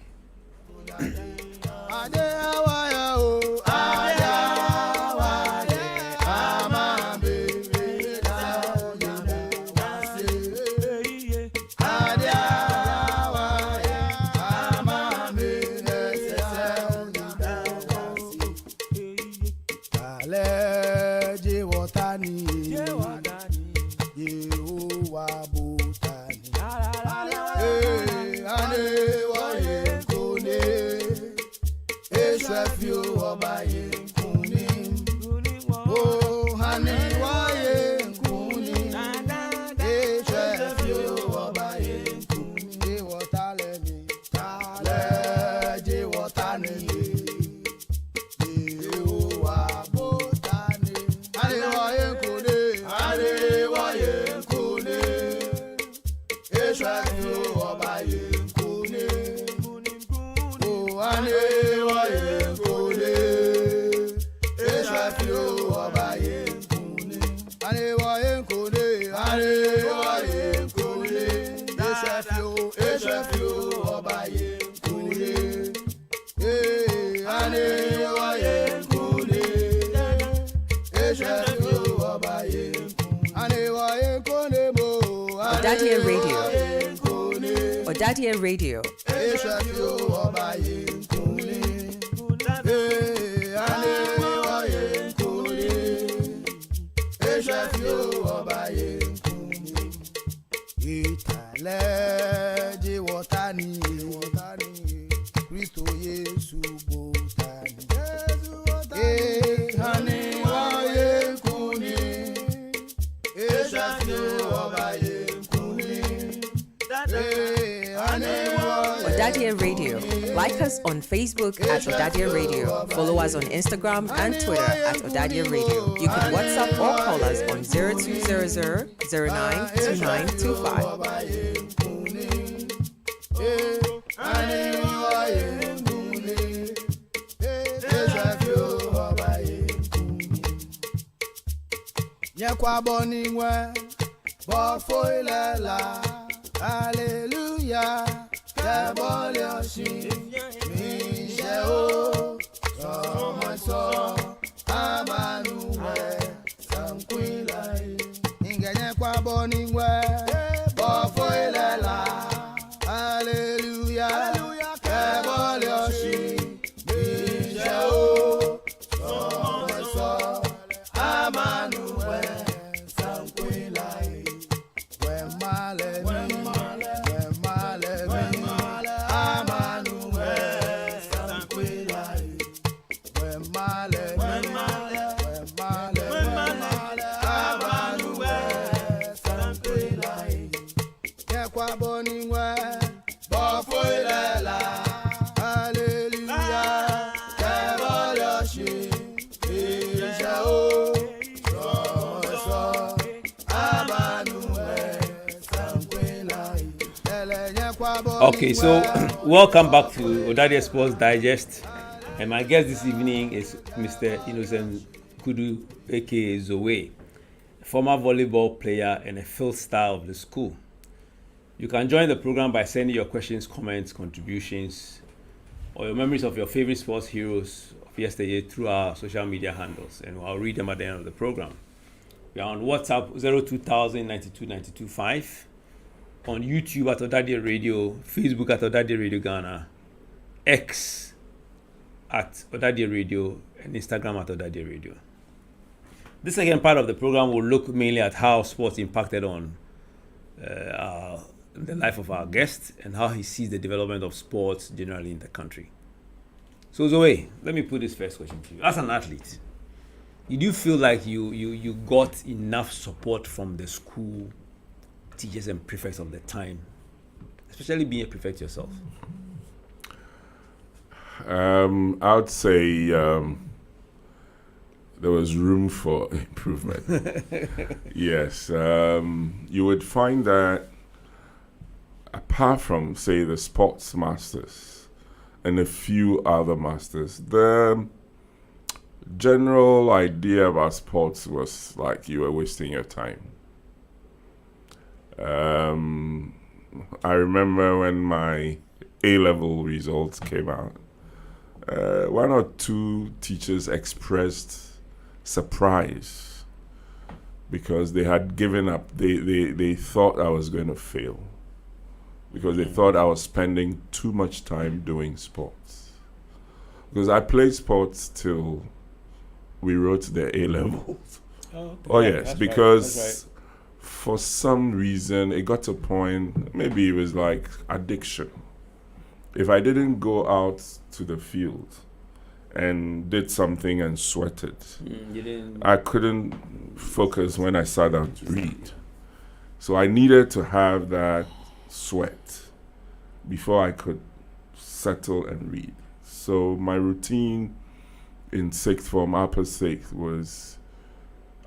ỌDADEƐ Radio. ỌDADEƐ Radio. ỌDADEƐ Radio. Like us on Facebook at ỌDADEƐ Radio. Follow us on Instagram and Twitter at ỌDADEƐ Radio. You can WhatsApp or call us on 0200 092925. Hallelujah. Morning. Okay, so welcome back to ỌDADEƐ Sports Digest. And my guest this evening is Mr. Innocent KUDU, aka ZOWAY, former volleyball player and a field star of the school. You can join the program by sending your questions, comments, contributions, or your memories of your favorite sports heroes of yesterday through our social media handles, and I'll read them at the end of the program. We are on WhatsApp 02000 92 92 5, on YouTube at ỌDADEƐ Radio, Facebook at ỌDADEƐ Radio Ghana, X at ỌDADEƐ Radio, and Instagram at ỌDADEƐ Radio. This second part of the program will look mainly at how sports impacted on the life of our guest and how he sees the development of sports generally in the country. So ZOWAY, let me put this first question to you. As an athlete, did you feel like you got enough support from the school teachers and prefects of the time, especially being a prefect yourself? I would say there was room for improvement. Yes, you would find that apart from, say, the sports masters and a few other masters, the general idea about sports was like you were wasting your time. I remember when my A-level results came out, one or two teachers expressed surprise because they had given up. They thought I was going to fail because they thought I was spending too much time doing sports. Because I played sports till we wrote the A-levels. Oh yes, because That's right. For some reason it got to a point, maybe it was like addiction. If I didn't go out to the field and did something and sweated, I couldn't focus when I sat down to read. So I needed to have that sweat before I could settle and read. So my routine in sixth form, upper sixth, was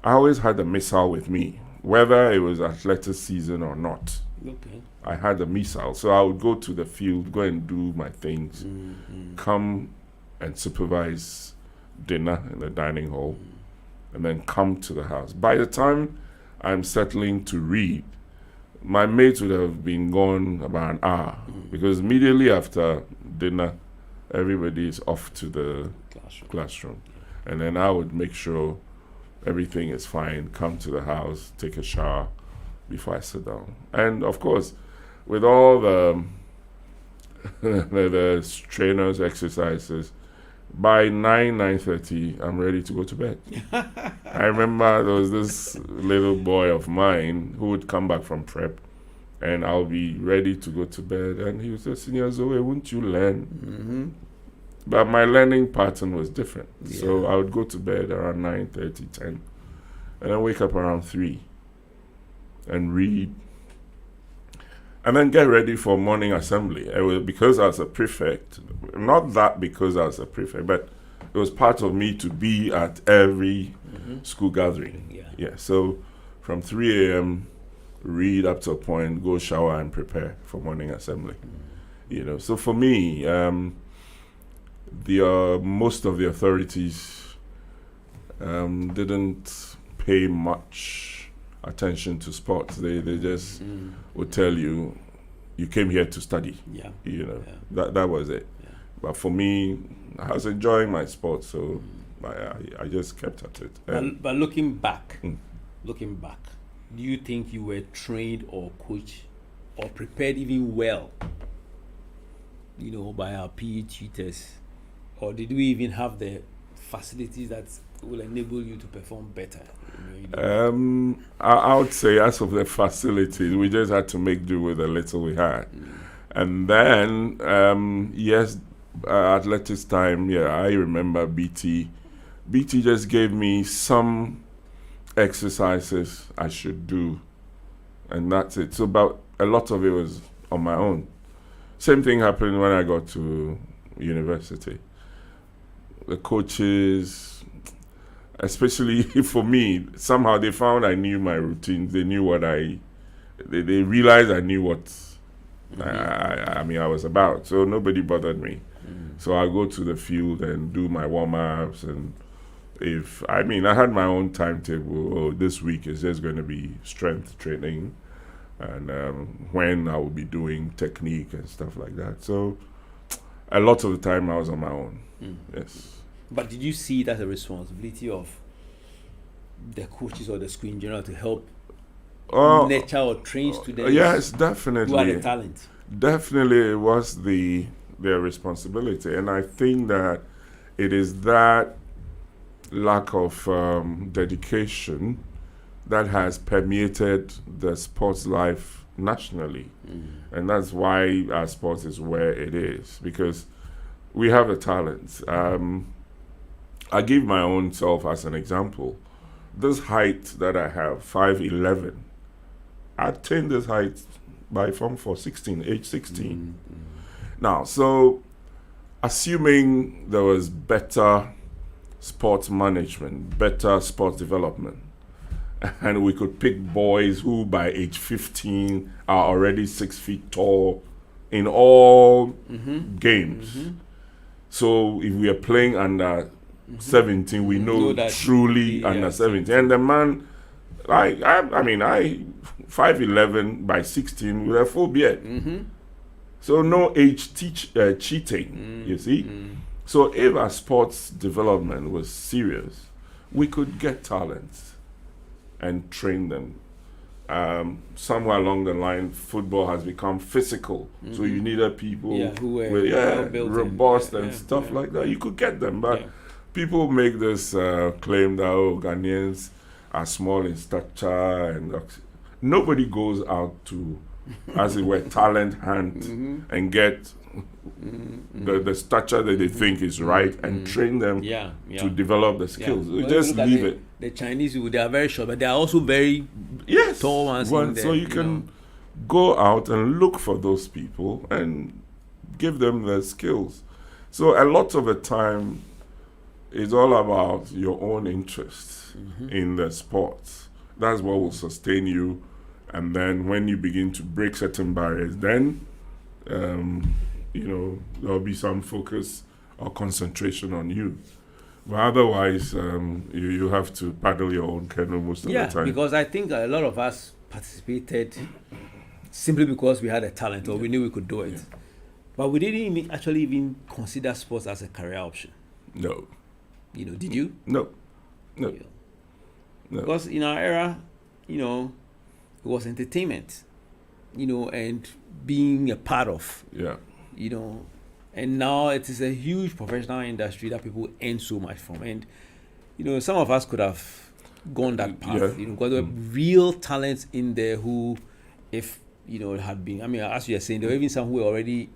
I always had a missile with me, whether it was athletic season or not. Okay. I had a missile, so I would go to the field, go and do my things, come and supervise dinner in the dining hall, and then come to the house. By the time I'm settling to read, my mates would have been gone about an hour, because immediately after dinner, everybody is off to the classroom. And then I would make sure everything is fine, come to the house, take a shower before I sit down. And of course, with all the the trainers' exercises, by 9:30, I'm ready to go to bed. I remember there was this little boy of mine who would come back from prep, and I'll be ready to go to bed, and he would say, "Senior ZOWAY, won't you learn?" But my learning pattern was different. So I would go to bed around 9:30, 10, and then wake up around 3 and read, and then get ready for morning assembly. It was because I was a prefect, not that because I was a prefect, but it was part of me to be at every school gathering. Yeah. So from 3 a.m., read up to a point, go shower and prepare for morning assembly. You know, so for me, most of the authorities didn't pay much attention to sports. They just would tell you, you came here to study. You know, that was it. But for me, I was enjoying my sport, so I just kept at it. But looking back, do you think you were trained or coached or prepared even well, you know, by our PE tutors? Or did we even have the facilities that will enable you to perform better? I would say, as of the facilities, we just had to make do with the little we had. And then, yes, athletics time, I remember BT. BT just gave me some exercises I should do, and that's it. So about a lot of it was on my own. Same thing happened when I got to university. The coaches, especially for me, somehow they found I knew my routine. They knew what they realized I knew what I mean, I was about, so nobody bothered me. So I go to the field and do my warm-ups, and I had my own timetable. Oh, this week is just going to be strength training, and when I will be doing technique and stuff like that. So a lot of the time I was on my own. Yes. But did you see that as a responsibility of the coaches or the school in general to help nurture or train students? Yes, definitely. Who are the talent? Definitely, it was their responsibility, and I think that it is that lack of dedication that has permeated the sports life nationally, and that's why our sports is where it is, because we have a talent. I give my own self as an example. This height that I have, 5'11", I attained this height from age 16. Now, so assuming there was better sports management, better sports development, and we could pick boys who by age 15 are already 6 feet tall in all games. So if we are playing under 17, we know that truly under 17. And the man, I 5'11" by 16 with a full beard. So no age cheating, you see. So if our sports development was serious, we could get talents and train them. Somewhere along the line, football has become physical. So you needed people who were robust and stuff like that. You could get them, but people make this claim that Ghanaians are small in stature, and nobody goes out to, as it were, talent hunt and get the stature that they think is right and train them to develop the skills. We just leave it. The Chinese people, they are very short, but they are also very tall ones. So you can go out and look for those people and give them the skills. So a lot of the time, it's all about your own interests in the sports. That's what will sustain you. And then when you begin to break certain barriers, then there'll be some focus or concentration on you. But otherwise, you have to paddle your own canoe most of the time. Yeah, because I think a lot of us participated simply because we had a talent or we knew we could do it. But we didn't actually even consider sports as a career option. No. Did you? No. Because in our era, it was entertainment, and being a part of. And now it is a huge professional industry that people earn so much from. And, some of us could have gone that path, because there were real talents in there who, if, had been, as you are saying, there were even some who were already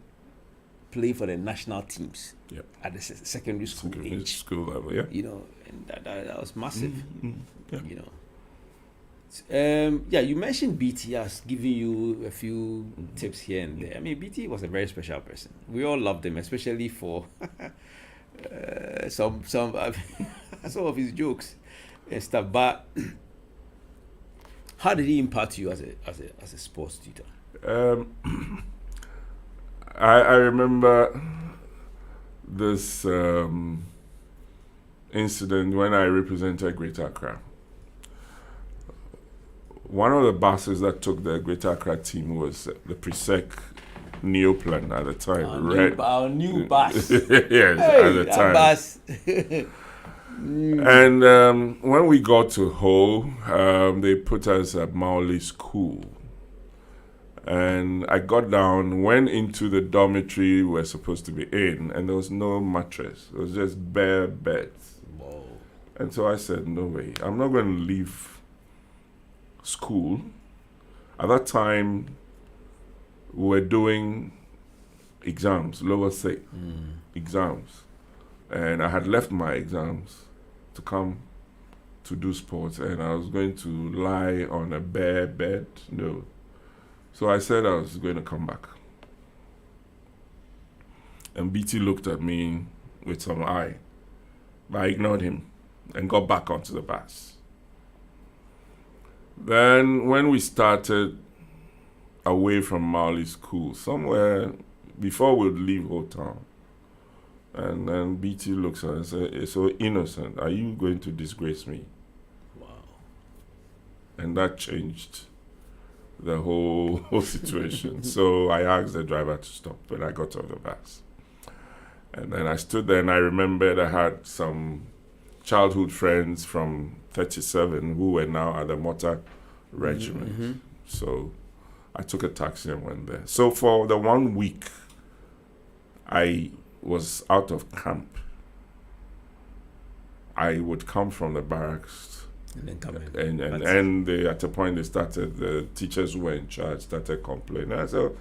playing for the national teams at the secondary school age. School level, And that was massive, you mentioned BT as giving you a few tips here and there. BT was a very special person. We all loved him, especially for some of his jokes and stuff. But how did he impact you as a sports tutor? I remember this incident when I represented Greater Accra. One of the buses that took the Greater Accra team was the Presec Neoplan at the time. Our new bus. Yes, at the time. Bus. And when we got to Ho, they put us at Maoli School. And I got down, went into the dormitory we were supposed to be in, and there was no mattress. It was just bare beds. Whoa. And so I said, no way. I'm not going to leave school. At that time, we were doing exams, lower state exams. And I had left my exams to come to do sports, and I was going to lie on a bare bed. No. So I said I was going to come back. And BT looked at me with some eye. But I ignored him and got back onto the bus. Then when we started away from Marley School, somewhere before we'd leave Old Town. And then BT looks at us and says, "It's so innocent. Are you going to disgrace me?" Wow. And that changed the whole situation. So I asked the driver to stop, but I got off the bus. And then I stood there, and I remembered I had some childhood friends from 37 who were now at the Motor Regiment. Mm-hmm. So I took a taxi and went there. So for the 1 week, I was out of camp. I would come from the barracks, And then come in. and they, at a point the teachers who were in charge started complaining. I said,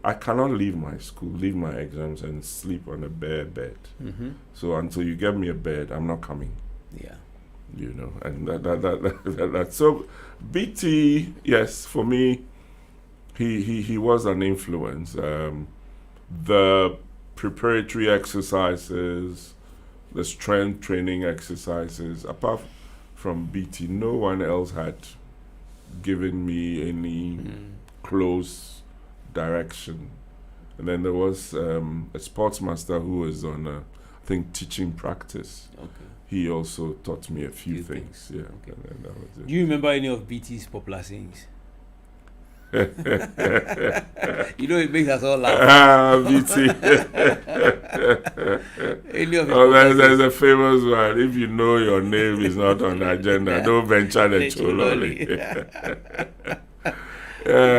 I cannot leave my school, leave my exams, and sleep on a bare bed. Mm-hmm. So until you get me a bed, I'm not coming. Yeah. You know, and that. So BT, yes, for me, he was an influence. The preparatory exercises, the strength training exercises, apart from BT, no one else had given me any close direction. And then there was a sports master who was on, I think, teaching practice. Okay. He also taught me a few Few things. Yeah, Okay. and that was it. Do you remember any of BT's popular sayings? You know, it makes us all laugh. BT. Any of his Oh, popular there's a famous one. If you know your name is not on the agenda, don't venture the sayings? chololi. Yeah,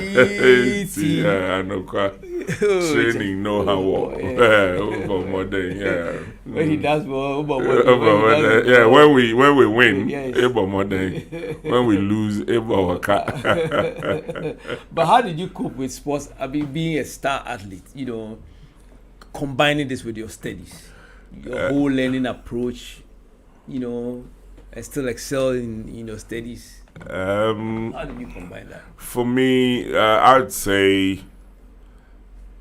BT. Yeah, I know. Training, know how walk. Modern, yeah. When he does well, Yeah, when we win, Yes. modern. When we lose, waka. But how did you cope with sports? I mean, being a star athlete, you know, combining this with your studies, your whole learning approach, you know, and still excel in your studies. How did you combine that? For me, I'd say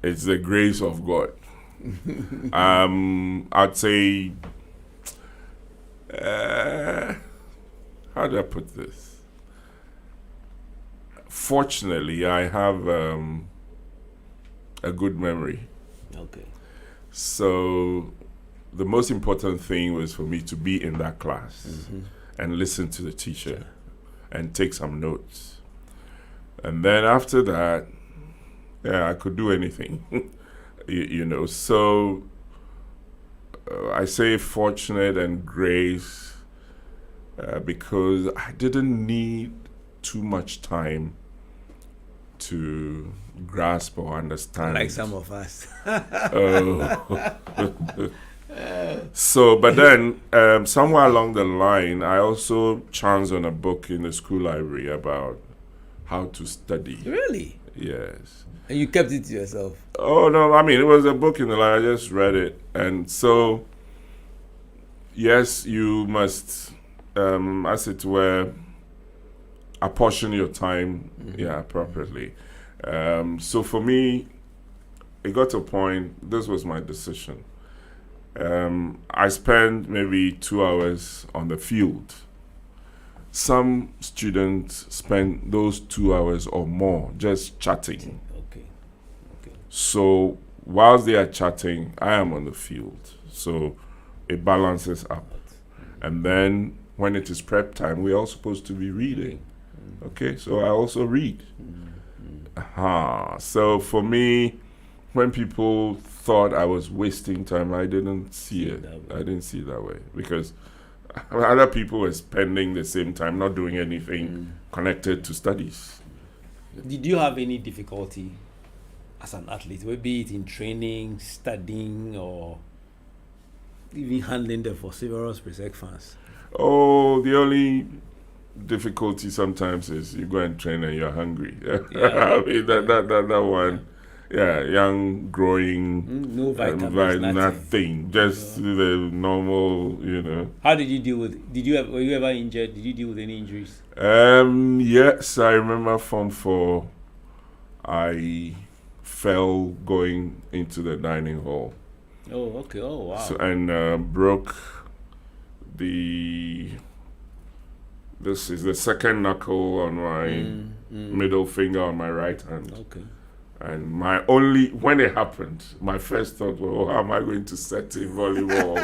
it's the grace of God. I'd say, how do I put this? Fortunately, I have a good memory. Okay. So the most important thing was for me to be in that class and listen to the teacher and take some notes. And then after that, yeah, I could do anything, you know. So I say fortunate and grace because I didn't need too much time to grasp or understand. Like some of us. So, but then somewhere along the line, I also chanced on a book in the school library about how to study. Really? Yes. And you kept it to yourself? Oh, no, I mean, it was a book in the library. I just read it. And so, yes, you must, as it were, apportion your time, appropriately. So for me, it got to a point, this was my decision. I spent maybe 2 hours on the field. Some students spend those 2 hours or more just chatting. Okay. So whilst they are chatting, I am on the field. So it balances up. And then when it is prep time, we're all supposed to be reading. Okay, so I also read. So for me, when people thought I was wasting time, I didn't see it. I didn't see it that way because other people were spending the same time not doing anything connected to studies. Did you have any difficulty as an athlete, be it in training, studying, or even handling the vociferous Presec fans? Oh, the only difficulty sometimes is you go and train and you're hungry. I mean, that one. Yeah, young, growing, no vitamins, nothing. Just the normal, you know. How did you deal with? Were you ever injured? Did you deal with any injuries? Yes, I remember Form 4. I fell going into the dining hall. Oh, okay. Oh, wow. So, and broke the This is the second knuckle on my middle finger on my right hand. Okay. And when it happened, my first thought was, oh, how am I going to set in volleyball?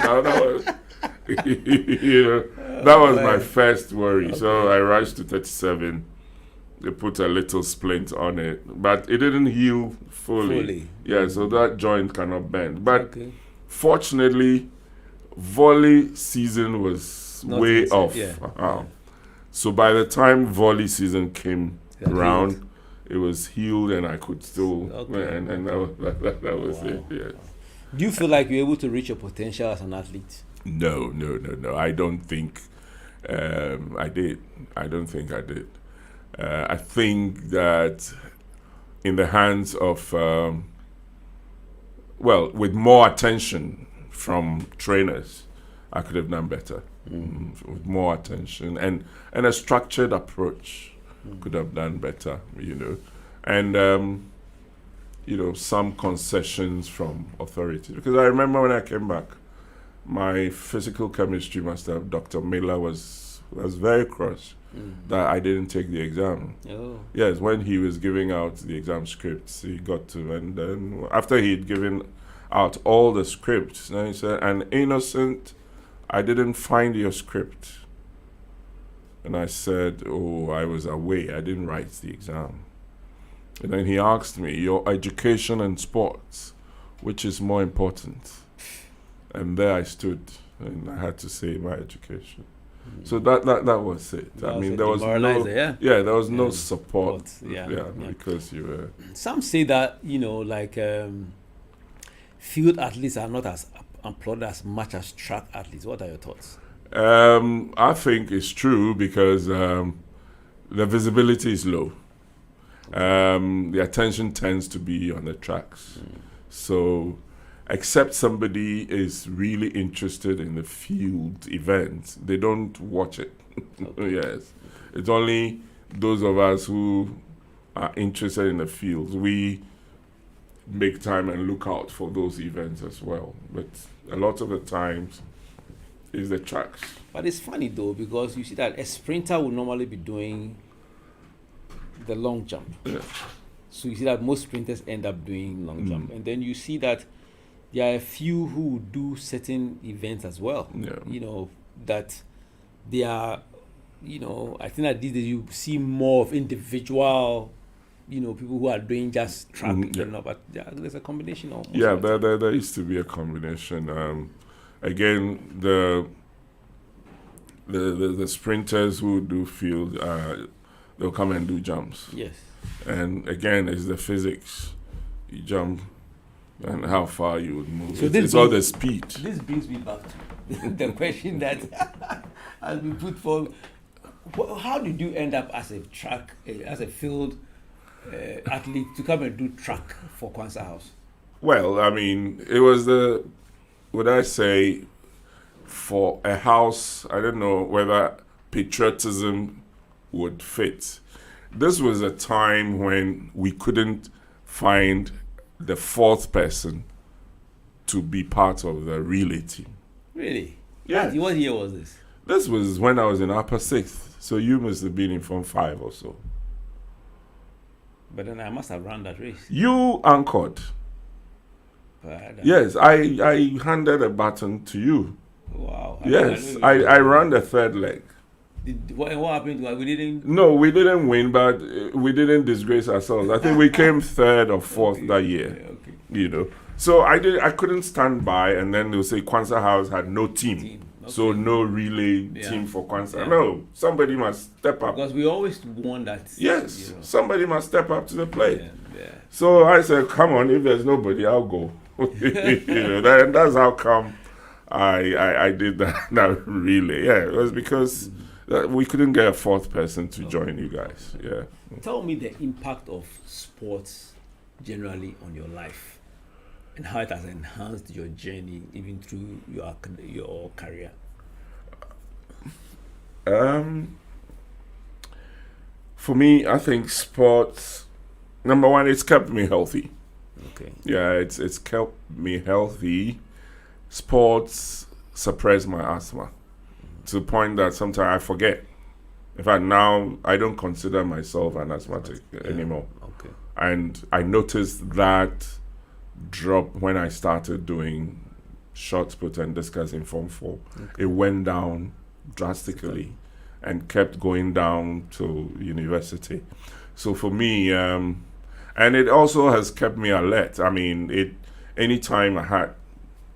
that was my first worry. Okay. So I rushed to 37. They put a little splint on it, but it didn't heal fully. Yeah, so that joint cannot bend. But fortunately, volley season was way off. Yeah. So by the time volley season came around, it was healed and I could still, and that was it. Yeah. Do you feel like you're able to reach your potential as an athlete? No. I don't think I did. I don't think I did. I think that in the hands of, with more attention from trainers, I could have done better. With more attention and a structured approach, could have done better, and some concessions from authorities. Because I remember when I came back, my physical chemistry master, Dr. Miller, was very cross that I didn't take the exam. Oh. Yes, when he was giving out the exam scripts, he got to, and then after he'd given out all the scripts, then he said, "An innocent, I didn't find your script." And I said, "Oh, I was away. I didn't write the exam." And then he asked me, "Your education and sports, which is more important?" And there I stood, and I had to say my education. So that was it. I mean, there was no support. Because you were. Some say that field athletes are not as applauded as much as track athletes. What are your thoughts? I think it's true because the visibility is low. The attention tends to be on the tracks. So except somebody is really interested in the field events, they don't watch it. Yes. It's only those of us who are interested in the fields. We make time and look out for those events as well. But a lot of the times, is the tracks. But it's funny though, because you see that a sprinter would normally be doing the long jump. Yeah. So you see that most sprinters end up doing long jump. And then you see that there are a few who do certain events as well. Yeah. That they are, I think that these days you see more of individual, people who are doing just track. But there's a combination of. Yeah, there used to be a combination. Again, the sprinters who do field, they'll come and do jumps. Yes. And again, it's the physics. You jump and how far you would move. So it's all the speed. This brings me back to the question that has been put forward. How did you end up as a field athlete to come and do track for Kwanzaa House? Well, I mean, it was would I say, for a house, I don't know whether patriotism would fit. This was a time when we couldn't find the fourth person to be part of the relay team. Really? Yeah. What year was this? This was when I was in upper sixth, so you must have been in Form 5 or so. But then I must have run that race. You anchored. Yes, I handed a baton to you. Wow. Yes, I ran the third leg. What happened to us? We didn't... No, we didn't win, but we didn't disgrace ourselves. I think we came third or fourth that year. Okay. So I couldn't stand by, and then they'll say Kwanzaa House had no team. Okay. So no relay team for Kwanzaa. Yeah. No, somebody must step up. Because we always won that. Yes, somebody must step up to the plate. Yeah. So I said, come on, if there's nobody, I'll go. That's how come I did that relay. Yeah, it was because we couldn't get a fourth person to join you guys. Yeah. Tell me the impact of sports generally on your life and how it has enhanced your journey even through your career. For me, I think sports, number one, it's kept me healthy. Okay. Yeah, it's kept me healthy. Sports suppress my asthma to the point that sometimes I forget. In fact, now I don't consider myself an asthmatic anymore. Okay. And I noticed that drop when I started doing shot put and discus in Form 4. Okay. It went down drastically and kept going down to university. So for me, and it also has kept me alert. I mean, anytime I had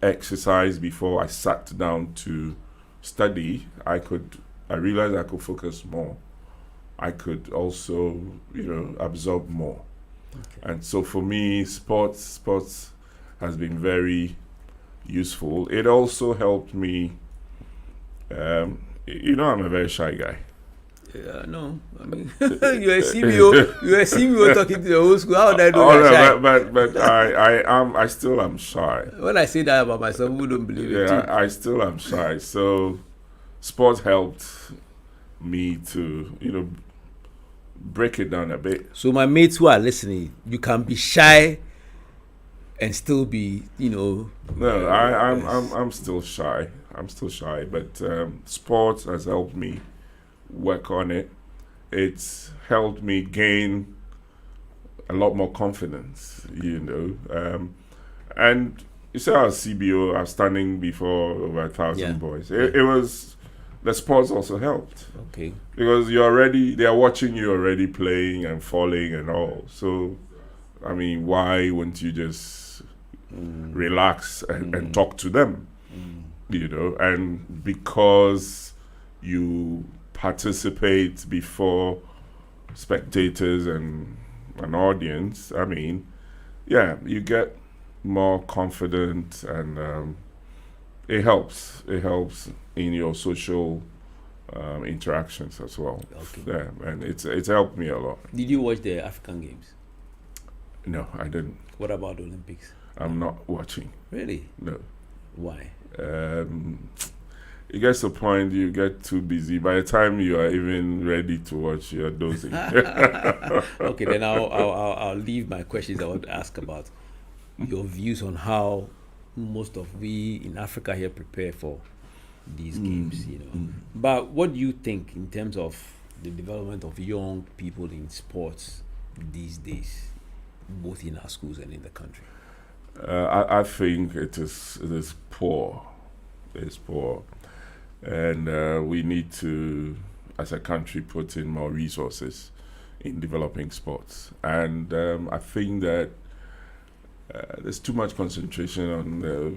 exercise before I sat down to study, I realized I could focus more. I could also, absorb more. Okay. And so for me, sports has been very useful. It also helped me. I'm a very shy guy. Yeah, no. I mean, you're a CBO talking to the whole school. How would I know you're shy? But I still am shy. When I say that about myself, who don't believe it too? I still am shy. So sports helped me to, break it down a bit. So my mates who are listening, you can be shy and still be, No, I'm still shy. I'm still shy, but sports has helped me work on it. It's helped me gain a lot more confidence, and you say I was CBO, I was standing before over 1,000 boys. It was, the sports also helped. Okay. Because they are watching you already playing and falling and all. So, I mean, why wouldn't you just relax and talk to them? And because you participate before spectators and an audience, I mean, you get more confident, and it helps. It helps in your social interactions as well. Okay. Yeah, and it's helped me a lot. Did you watch the African Games? No, I didn't. What about the Olympics? I'm not watching. Really? No. Why? It gets to a point you get too busy. By the time you are even ready to watch, you're dozing. Okay, then I'll leave my questions I want to ask about your views on how most of we in Africa here prepare for these games, But what do you think in terms of the development of young people in sports these days, both in our schools and in the country? I think it is poor. It's poor. And we need to, as a country, put in more resources in developing sports. And I think that there's too much concentration on the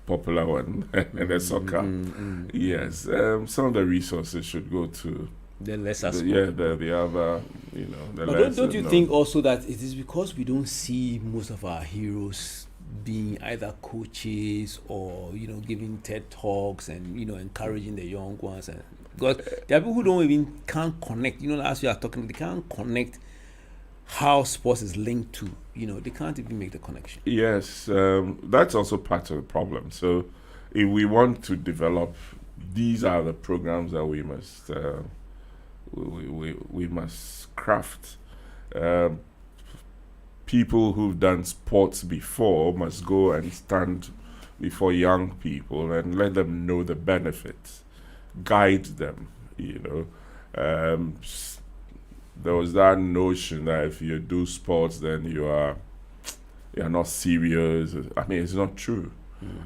popular one and the soccer. Yes, some of the resources should go to the lesser sport. The other, the But don't you think also that it is because we don't see most of our heroes being either coaches or giving TED talks and encouraging the young ones, and because there are people who can't connect. As we are talking, they can't connect how sports is linked to. They can't even make the connection. Yes, that's also part of the problem. So, if we want to develop, these are the programs that we must we must craft. People who've done sports before must go and stand before young people and let them know the benefits, guide them. There was that notion that if you do sports, then you're not serious. I mean, it's not true.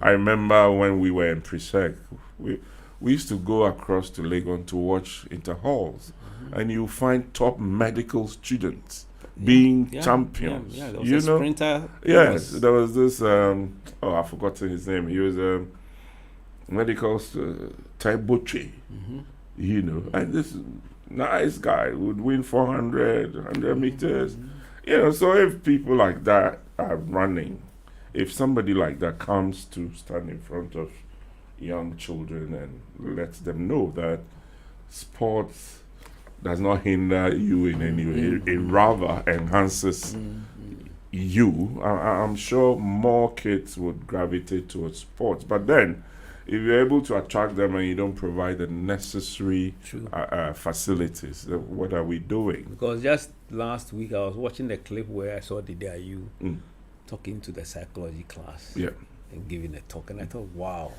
I remember when we were in pre-sec, we used to go across to Legon to watch inter-halls, and you find top medical students being champions. There was a sprinter. Yes, there was this, I've forgotten his name. He was a medical Taiboche, and this nice guy would win 100 meters. So if people like that are running, if somebody like that comes to stand in front of young children and lets them know that sports does not hinder you in any way, it rather enhances you, I'm sure more kids would gravitate towards sports. But then, if you're able to attract them and you don't provide the necessary facilities, what are we doing? Because just last week I was watching the clip where I saw the DIU talking to the psychology class. Yeah. and giving a talk, and I thought, wow.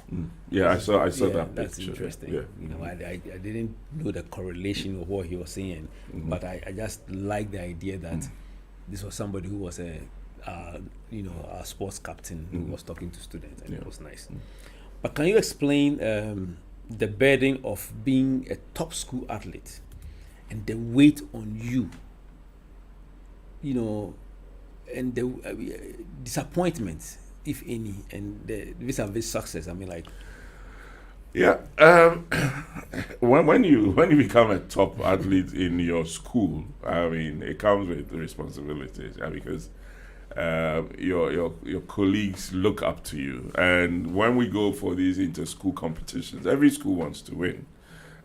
Yeah, I saw that That's picture. interesting. Yeah. You know, I didn't know the correlation of what he was saying, but I just like the idea that this was somebody who was a sports captain who was talking to students, and it was nice. But can you explain the burden of being a top school athlete and the weight on you? You know, and the disappointment, if any, and the vis-a-vis success. I mean, like. Yeah. When you become a top athlete in your school, I mean, it comes with responsibilities, because your colleagues look up to you. And when we go for these inter-school competitions, every school wants to win.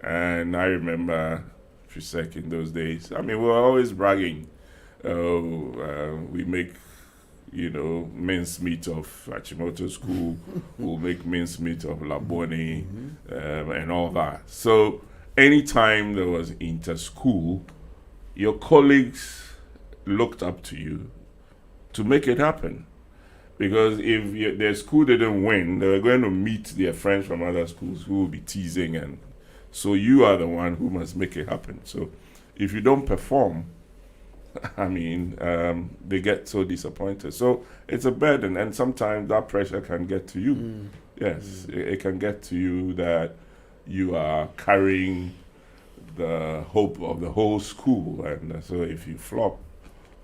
And I remember FISEC in those days. I mean, we were always bragging. We make, mincemeat of Achimoto School. We'll make mincemeat of Labone, and all that. So anytime there was inter-school, your colleagues looked up to you to make it happen. Because if their school didn't win, they were going to meet their friends from other schools who will be teasing, and so you are the one who must make it happen. So if you don't perform, I mean, they get so disappointed. So it's a burden, and sometimes that pressure can get to you. Yes, it can get to you that you are carrying the hope of the whole school, and so if you flop,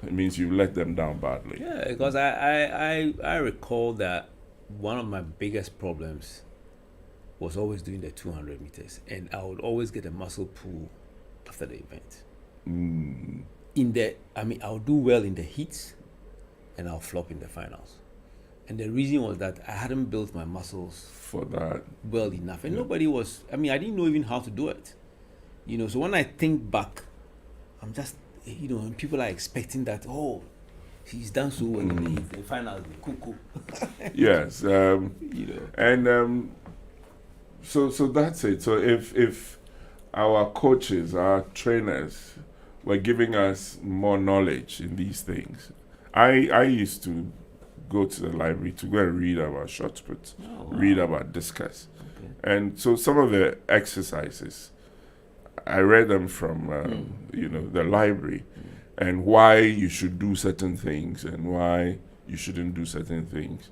it means you let them down badly. Yeah, because I recall that one of my biggest problems was always doing the 200 meters, and I would always get a muscle pull after the event. I'll do well in the heats, and I'll flop in the finals. And the reason was that I hadn't built my muscles For that. well enough, and nobody was. I didn't know even how to do it. So when I think back, I'm just, and people are expecting that. Oh, he's done so well in the finals. Cool. Yes, and so that's it. So if our coaches, our trainers, were giving us more knowledge in these things. I used to go to the library to go and read about shot put, read about discus. Okay. And so some of the exercises, I read them from, the library, and why you should do certain things and why you shouldn't do certain things.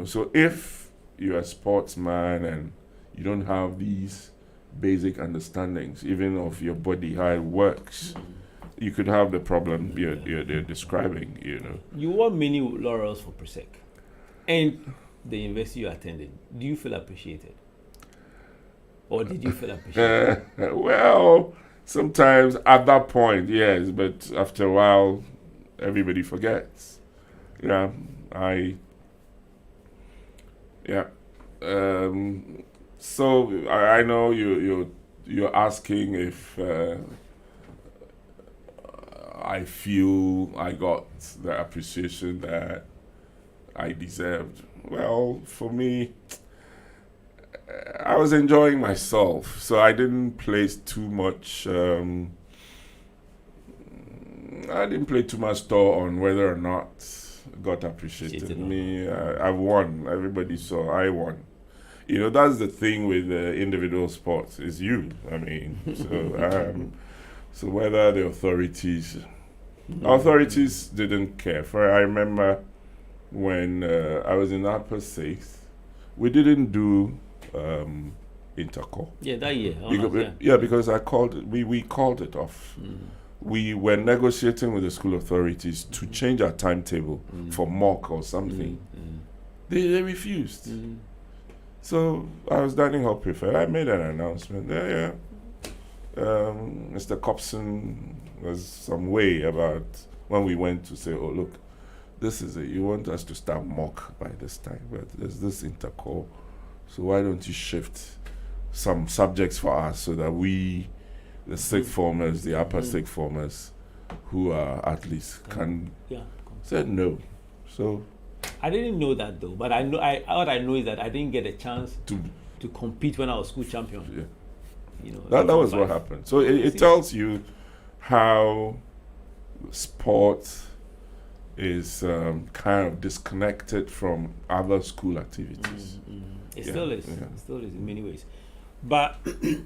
So if you're a sportsman and you don't have these basic understandings, even of your body, how it works, you could have the problem you're describing. You won many laurels for PRESEC, and the university you attended. Do you feel appreciated, or did you feel appreciated? Well, sometimes at that point, yes, but after a while, everybody forgets. So I know you're asking if I feel I got the appreciation that I deserved. Well, for me, I was enjoying myself, so I didn't place too much. I didn't play too much store on whether or not got appreciated. Me, I won. Everybody saw I won. That's the thing with individual sports, is you. So whether the authorities didn't care. I remember when I was in upper sixth, we didn't do intercall. Yeah, that year. Because I called it. We called it off. We were negotiating with the school authorities to change our timetable for mock or something. They refused. So I was dining hall prefect. I made an announcement. Mr. Copson was some way about when we went to say, oh, look, this is it. You want us to start mock by this time, but there's this intercall. So why don't you shift some subjects for us so that we, the sixth formers, the upper sixth formers, who are athletes, can said no. So I didn't know that though, but what I know is that I didn't get a chance to compete when I was school champion. That was what happened. So it tells you how sport is kind of disconnected from other school activities. It Yeah, still is. yeah. It still is in many ways. But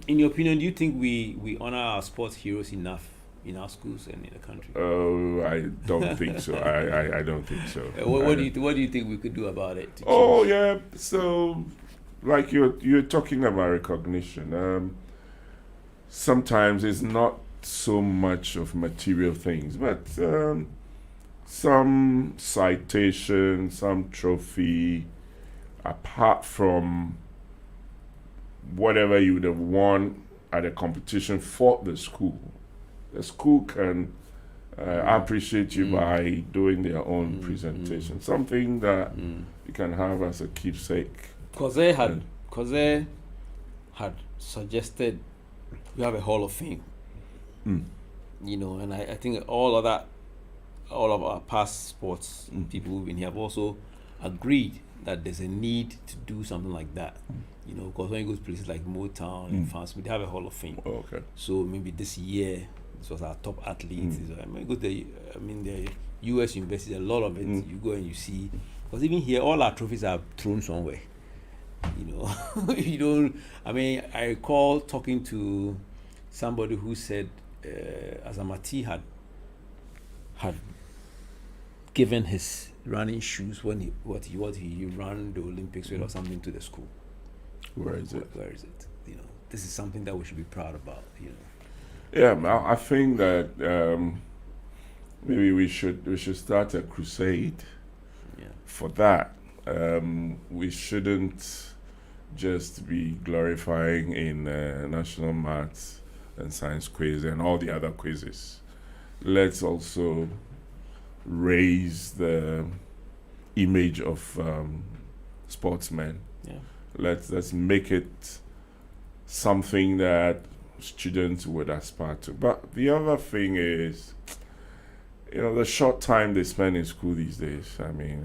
in your opinion, do you think we honor our sports heroes enough in our schools and in the country? Oh, I don't think so. I don't think so. What do you think we could do about it? to Oh change? yeah. So, like you're talking about recognition. Sometimes it's not so much of material things, but some citation, some trophy, apart from whatever you would have won at a competition for the school. The school can appreciate you by doing their own presentation, something that you can have as a keepsake. Koze had suggested we have a Hall of Fame. You know, and I think all of our past sports people who've been here have also agreed that there's a need to do something like that. You know, because when you go to places like Motown and France, we have a Hall of Fame. Oh, okay. So maybe this year, this was our top athletes. I mean, go to the U.S. universities, a lot of it, you go and you see. Because even here, all our trophies are thrown somewhere. You know, you don't. I mean, I recall talking to somebody who said Azamati had given his running shoes when he ran the Olympics with or something to the school. Where is it? Where is it? You know, this is something that we should be proud about. You know. Yeah, I think that maybe we should start a crusade for that. We shouldn't just be glorifying in national maths and science quiz and all the other quizzes. Let's also raise the image of sportsmen. Yeah. Let's make it something that students would aspire to. But the other thing is, you know, the short time they spend in school these days. I mean,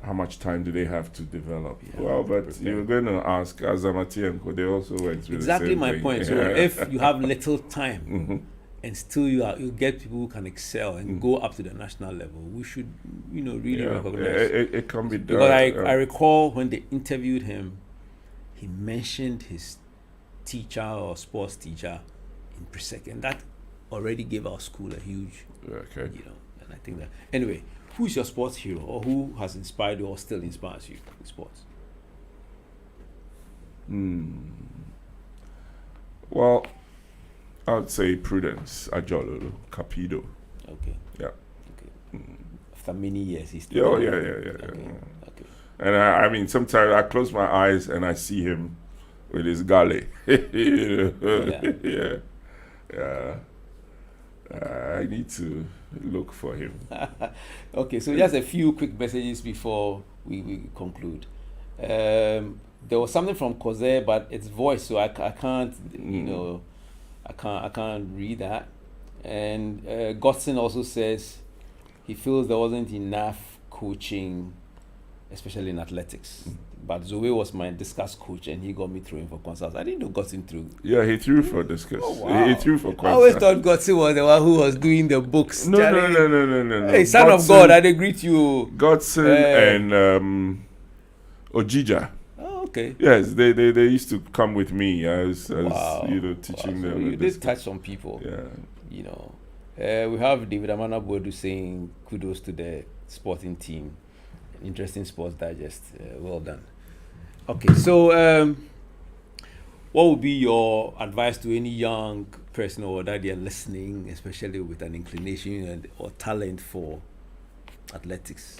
how much time do they have to develop? Yeah, well, but prepare. you're going to ask Azamati and they also went through Exactly the same my thing. point. So if you have little time Mhm. and still you get people who can excel and go up to the national level, we should, you know, really Yeah, recognize. it can be done. Because I recall when they interviewed him, he mentioned his teacher or sports teacher in Presec, and that already gave our school a huge, Okay. you know. And I think that anyway, who is your sports hero, or who has inspired you or still inspires you in sports? Well, I would say Prudence Ajololo Capido. Okay. Yeah. Okay. After many years, he's Yeah, still. oh, yeah. Okay. Okay. And I mean, sometimes I close my eyes and I see him with his galley. Yeah. I need to look for him. Okay, so just a few quick messages before we conclude. There was something from Koze, but it's voice, so I can't, you know, I can't read that. And Godson also says he feels there wasn't enough coaching, especially in athletics. But Zoe was my discus coach, and he got me through for consults. I didn't know Godson through. Yeah, he threw for discus. Oh, wow. He threw for I always concert. thought Godson was the one who was doing the books. No. Hey, son of God, I greet you. Godson and Ojija. Oh, okay. Yes, they used to come with me as Wow. you know, teaching Wow. So them. you the did discus. touch some people. Yeah. You know, we have David Amana Bodu saying kudos to the sporting team. Interesting sports digest. Well done. Okay, so what would be your advice to any young person or that they are listening, especially with an inclination or talent for athletics?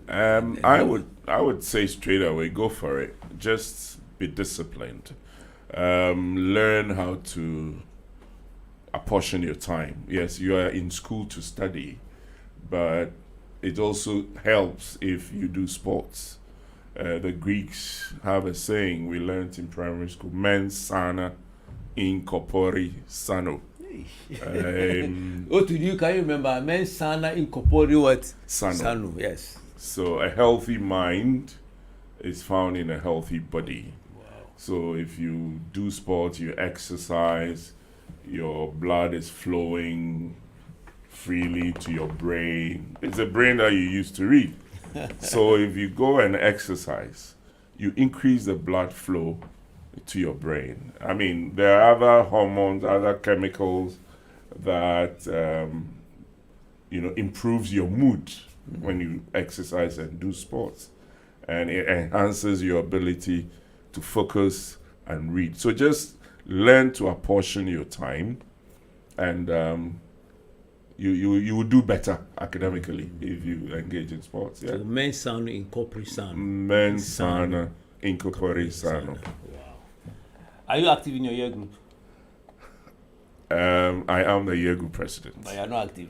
I would say straight away, go for it. Just be disciplined. Learn how to apportion your time. Yes, you are in school to study, but it also helps if you do sports. The Greeks have a saying we learned in primary school: "Mens sana in corpore sano." Oh, to you, can you remember? Men sana incorporate what? Sano. Yes. So a healthy mind is found in a healthy body. Wow. So if you do sports, you exercise, your blood is flowing freely to your brain. It's a brain that you use to read. So if you go and exercise, you increase the blood flow to your brain. I mean, there are other hormones, other chemicals that improves your mood when you exercise and do sports, and it enhances your ability to focus and read. So just learn to apportion your time, and you will do better academically if you engage in sports. Yeah. So mens sano in corpore sano. Mens sana in corpore sano. Wow. Are you active in your year group? I am the year group president. But you're not active.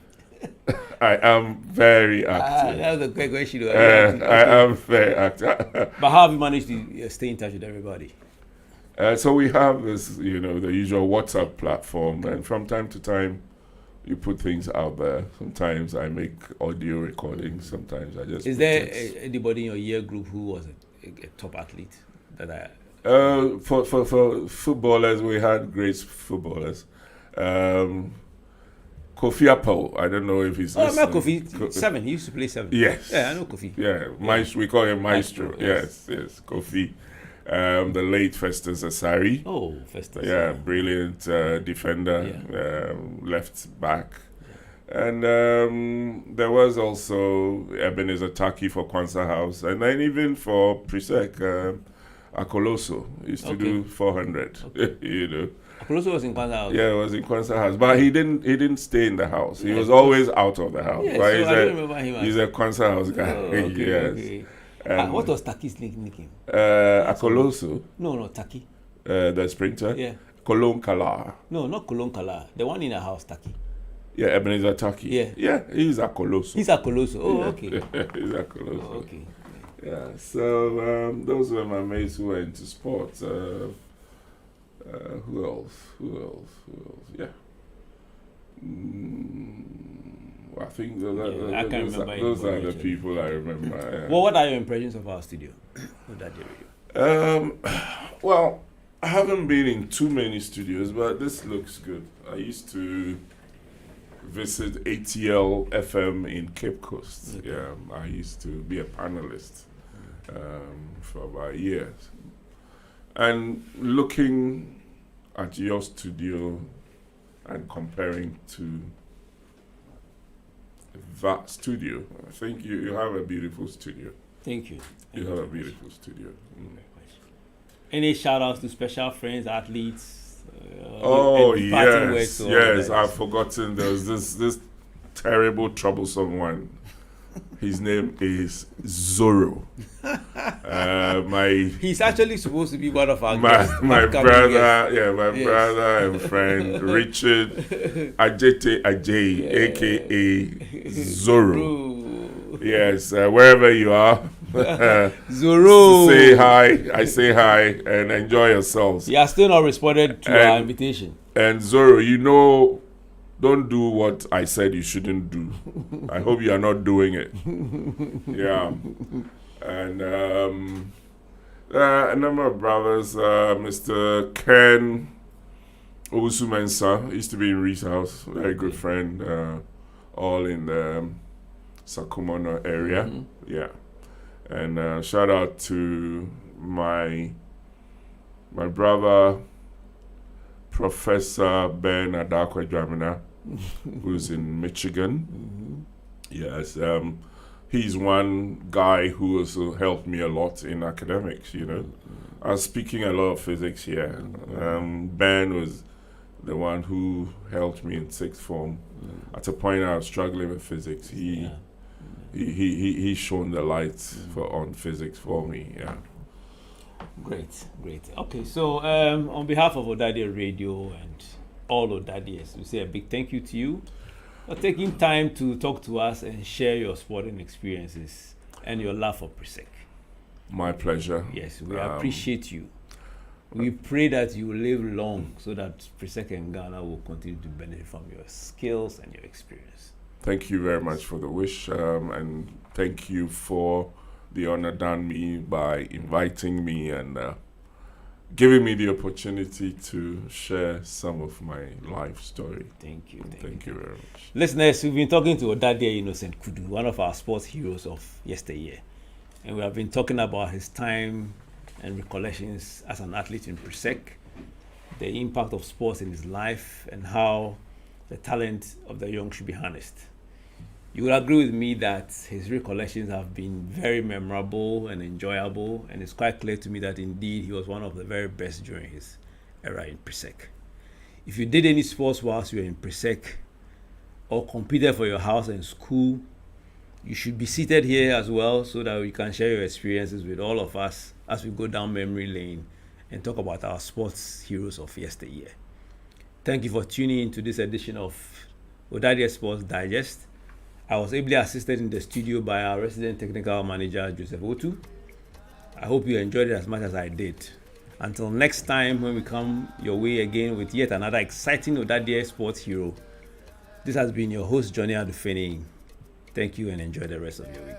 I am very active. That was a quick question. I am very active. But how have you managed to stay in touch with everybody? So we have this, the usual WhatsApp platform, and from time to time, you put things out there. Sometimes I make audio recordings. Sometimes I just. Is there anybody in your year group who was a top athlete that for footballers, we had great footballers. Kofi Apple, I don't know if he's listening. I know Kofi. 7, he used to play 7. Yes. Yeah, I know Kofi. Yeah, Maestro, we call him Maestro. Yes. Yes, Kofi. The late Festus Asari. Oh, Festus. Yeah, brilliant defender, left back. Yeah. And there was also Ebenezer Taki for Kwanzaa House. And then even for Prisek, Akoloso used to do 400, Akoloso was in Kwanzaa House. Yeah, it was in Kwanzaa House, but he didn't stay in the house. He was always out of the house. Yeah, but so I don't remember him. He's a Kwanzaa House guy. Okay. What was Taki's nickname? Akoloso. No, Taki. The sprinter. Yeah. Kolon Kala. No, not Kolon Kala. The one in the house, Taki. Yeah, Ebenezer Taki. Yeah, he's Akoloso. He's Akoloso. Oh, okay. He's Akoloso. Oh, okay. Yeah, so those were my mates who were into sports. Who else? Yeah. I think those are the people I remember. Yeah. Well, what are your impressions of our studio? Well, I haven't been in too many studios, but this looks good. I used to visit ATL FM in Cape Coast. Okay. Yeah, I used to be a panelist for about years. And looking at your studio and comparing to that studio, I think you have a beautiful studio. Thank you. You have a beautiful studio. Any shout outs to special friends, athletes? Yes, I've forgotten. There was this terrible, troublesome one. His name is Zorro. He's actually supposed to be one of our guests. My brother and friend Richard Ajete Ajay, aka Zorro. Yes, wherever you are, Zorro. Say hi. I say hi and enjoy yourselves. You are still not responded to our invitation. And Zorro, don't do what I said you shouldn't do. I hope you are not doing it. Yeah. And a number of brothers, Mr. Ken Owusu-Mensah, used to be in Reese House, very good friend, all in the Sakumono area. Mm-hmm. Yeah. And shout out to my brother, Professor Ben Adakwe Dramina, who's in Michigan. Mm-hmm. Yes, he's one guy who also helped me a lot in academics, Mm-hmm. I was speaking a lot of physics here. Mm-hmm. Ben was the one who helped me in sixth form. Mm-hmm. At a point I was struggling with physics. He shone the light on physics for me, yeah. Great. Okay, so on behalf of ỌDADEƐ Radio and all ỌDADEƐs, we say a big thank you to you for taking time to talk to us and share your sporting experiences and your love for Prisek. My pleasure. Yes, we appreciate you. We pray that you will live long so that Prisek and Ghana will continue to benefit from your skills and your experience. Thank you very much for the wish, and thank you for the honor done me by inviting me, and giving me the opportunity to share some of my life story. Thank you. Thank you very much. Listeners, we've been talking to ОDADEƐ Innocent KUDU, one of our sports heroes of yesteryear. And we have been talking about his time and recollections as an athlete in Presec, the impact of sports in his life, and how the talent of the young should be harnessed. You will agree with me that his recollections have been very memorable and enjoyable, and it's quite clear to me that indeed he was one of the very best during his era in Presec. If you did any sports whilst you were in Presec or competed for your house and school, you should be seated here as well so that we can share your experiences with all of us as we go down memory lane and talk about our sports heroes of yesteryear. Thank you for tuning in to this edition of ОDADEƐ Sports Digest. I was ably assisted in the studio by our resident technical manager, Joseph Otu. I hope you enjoyed it as much as I did. Until next time, when we come your way again with yet another exciting ОDADEƐ sports hero, this has been your host, Johnny Adufeni. Thank you and enjoy the rest of your week.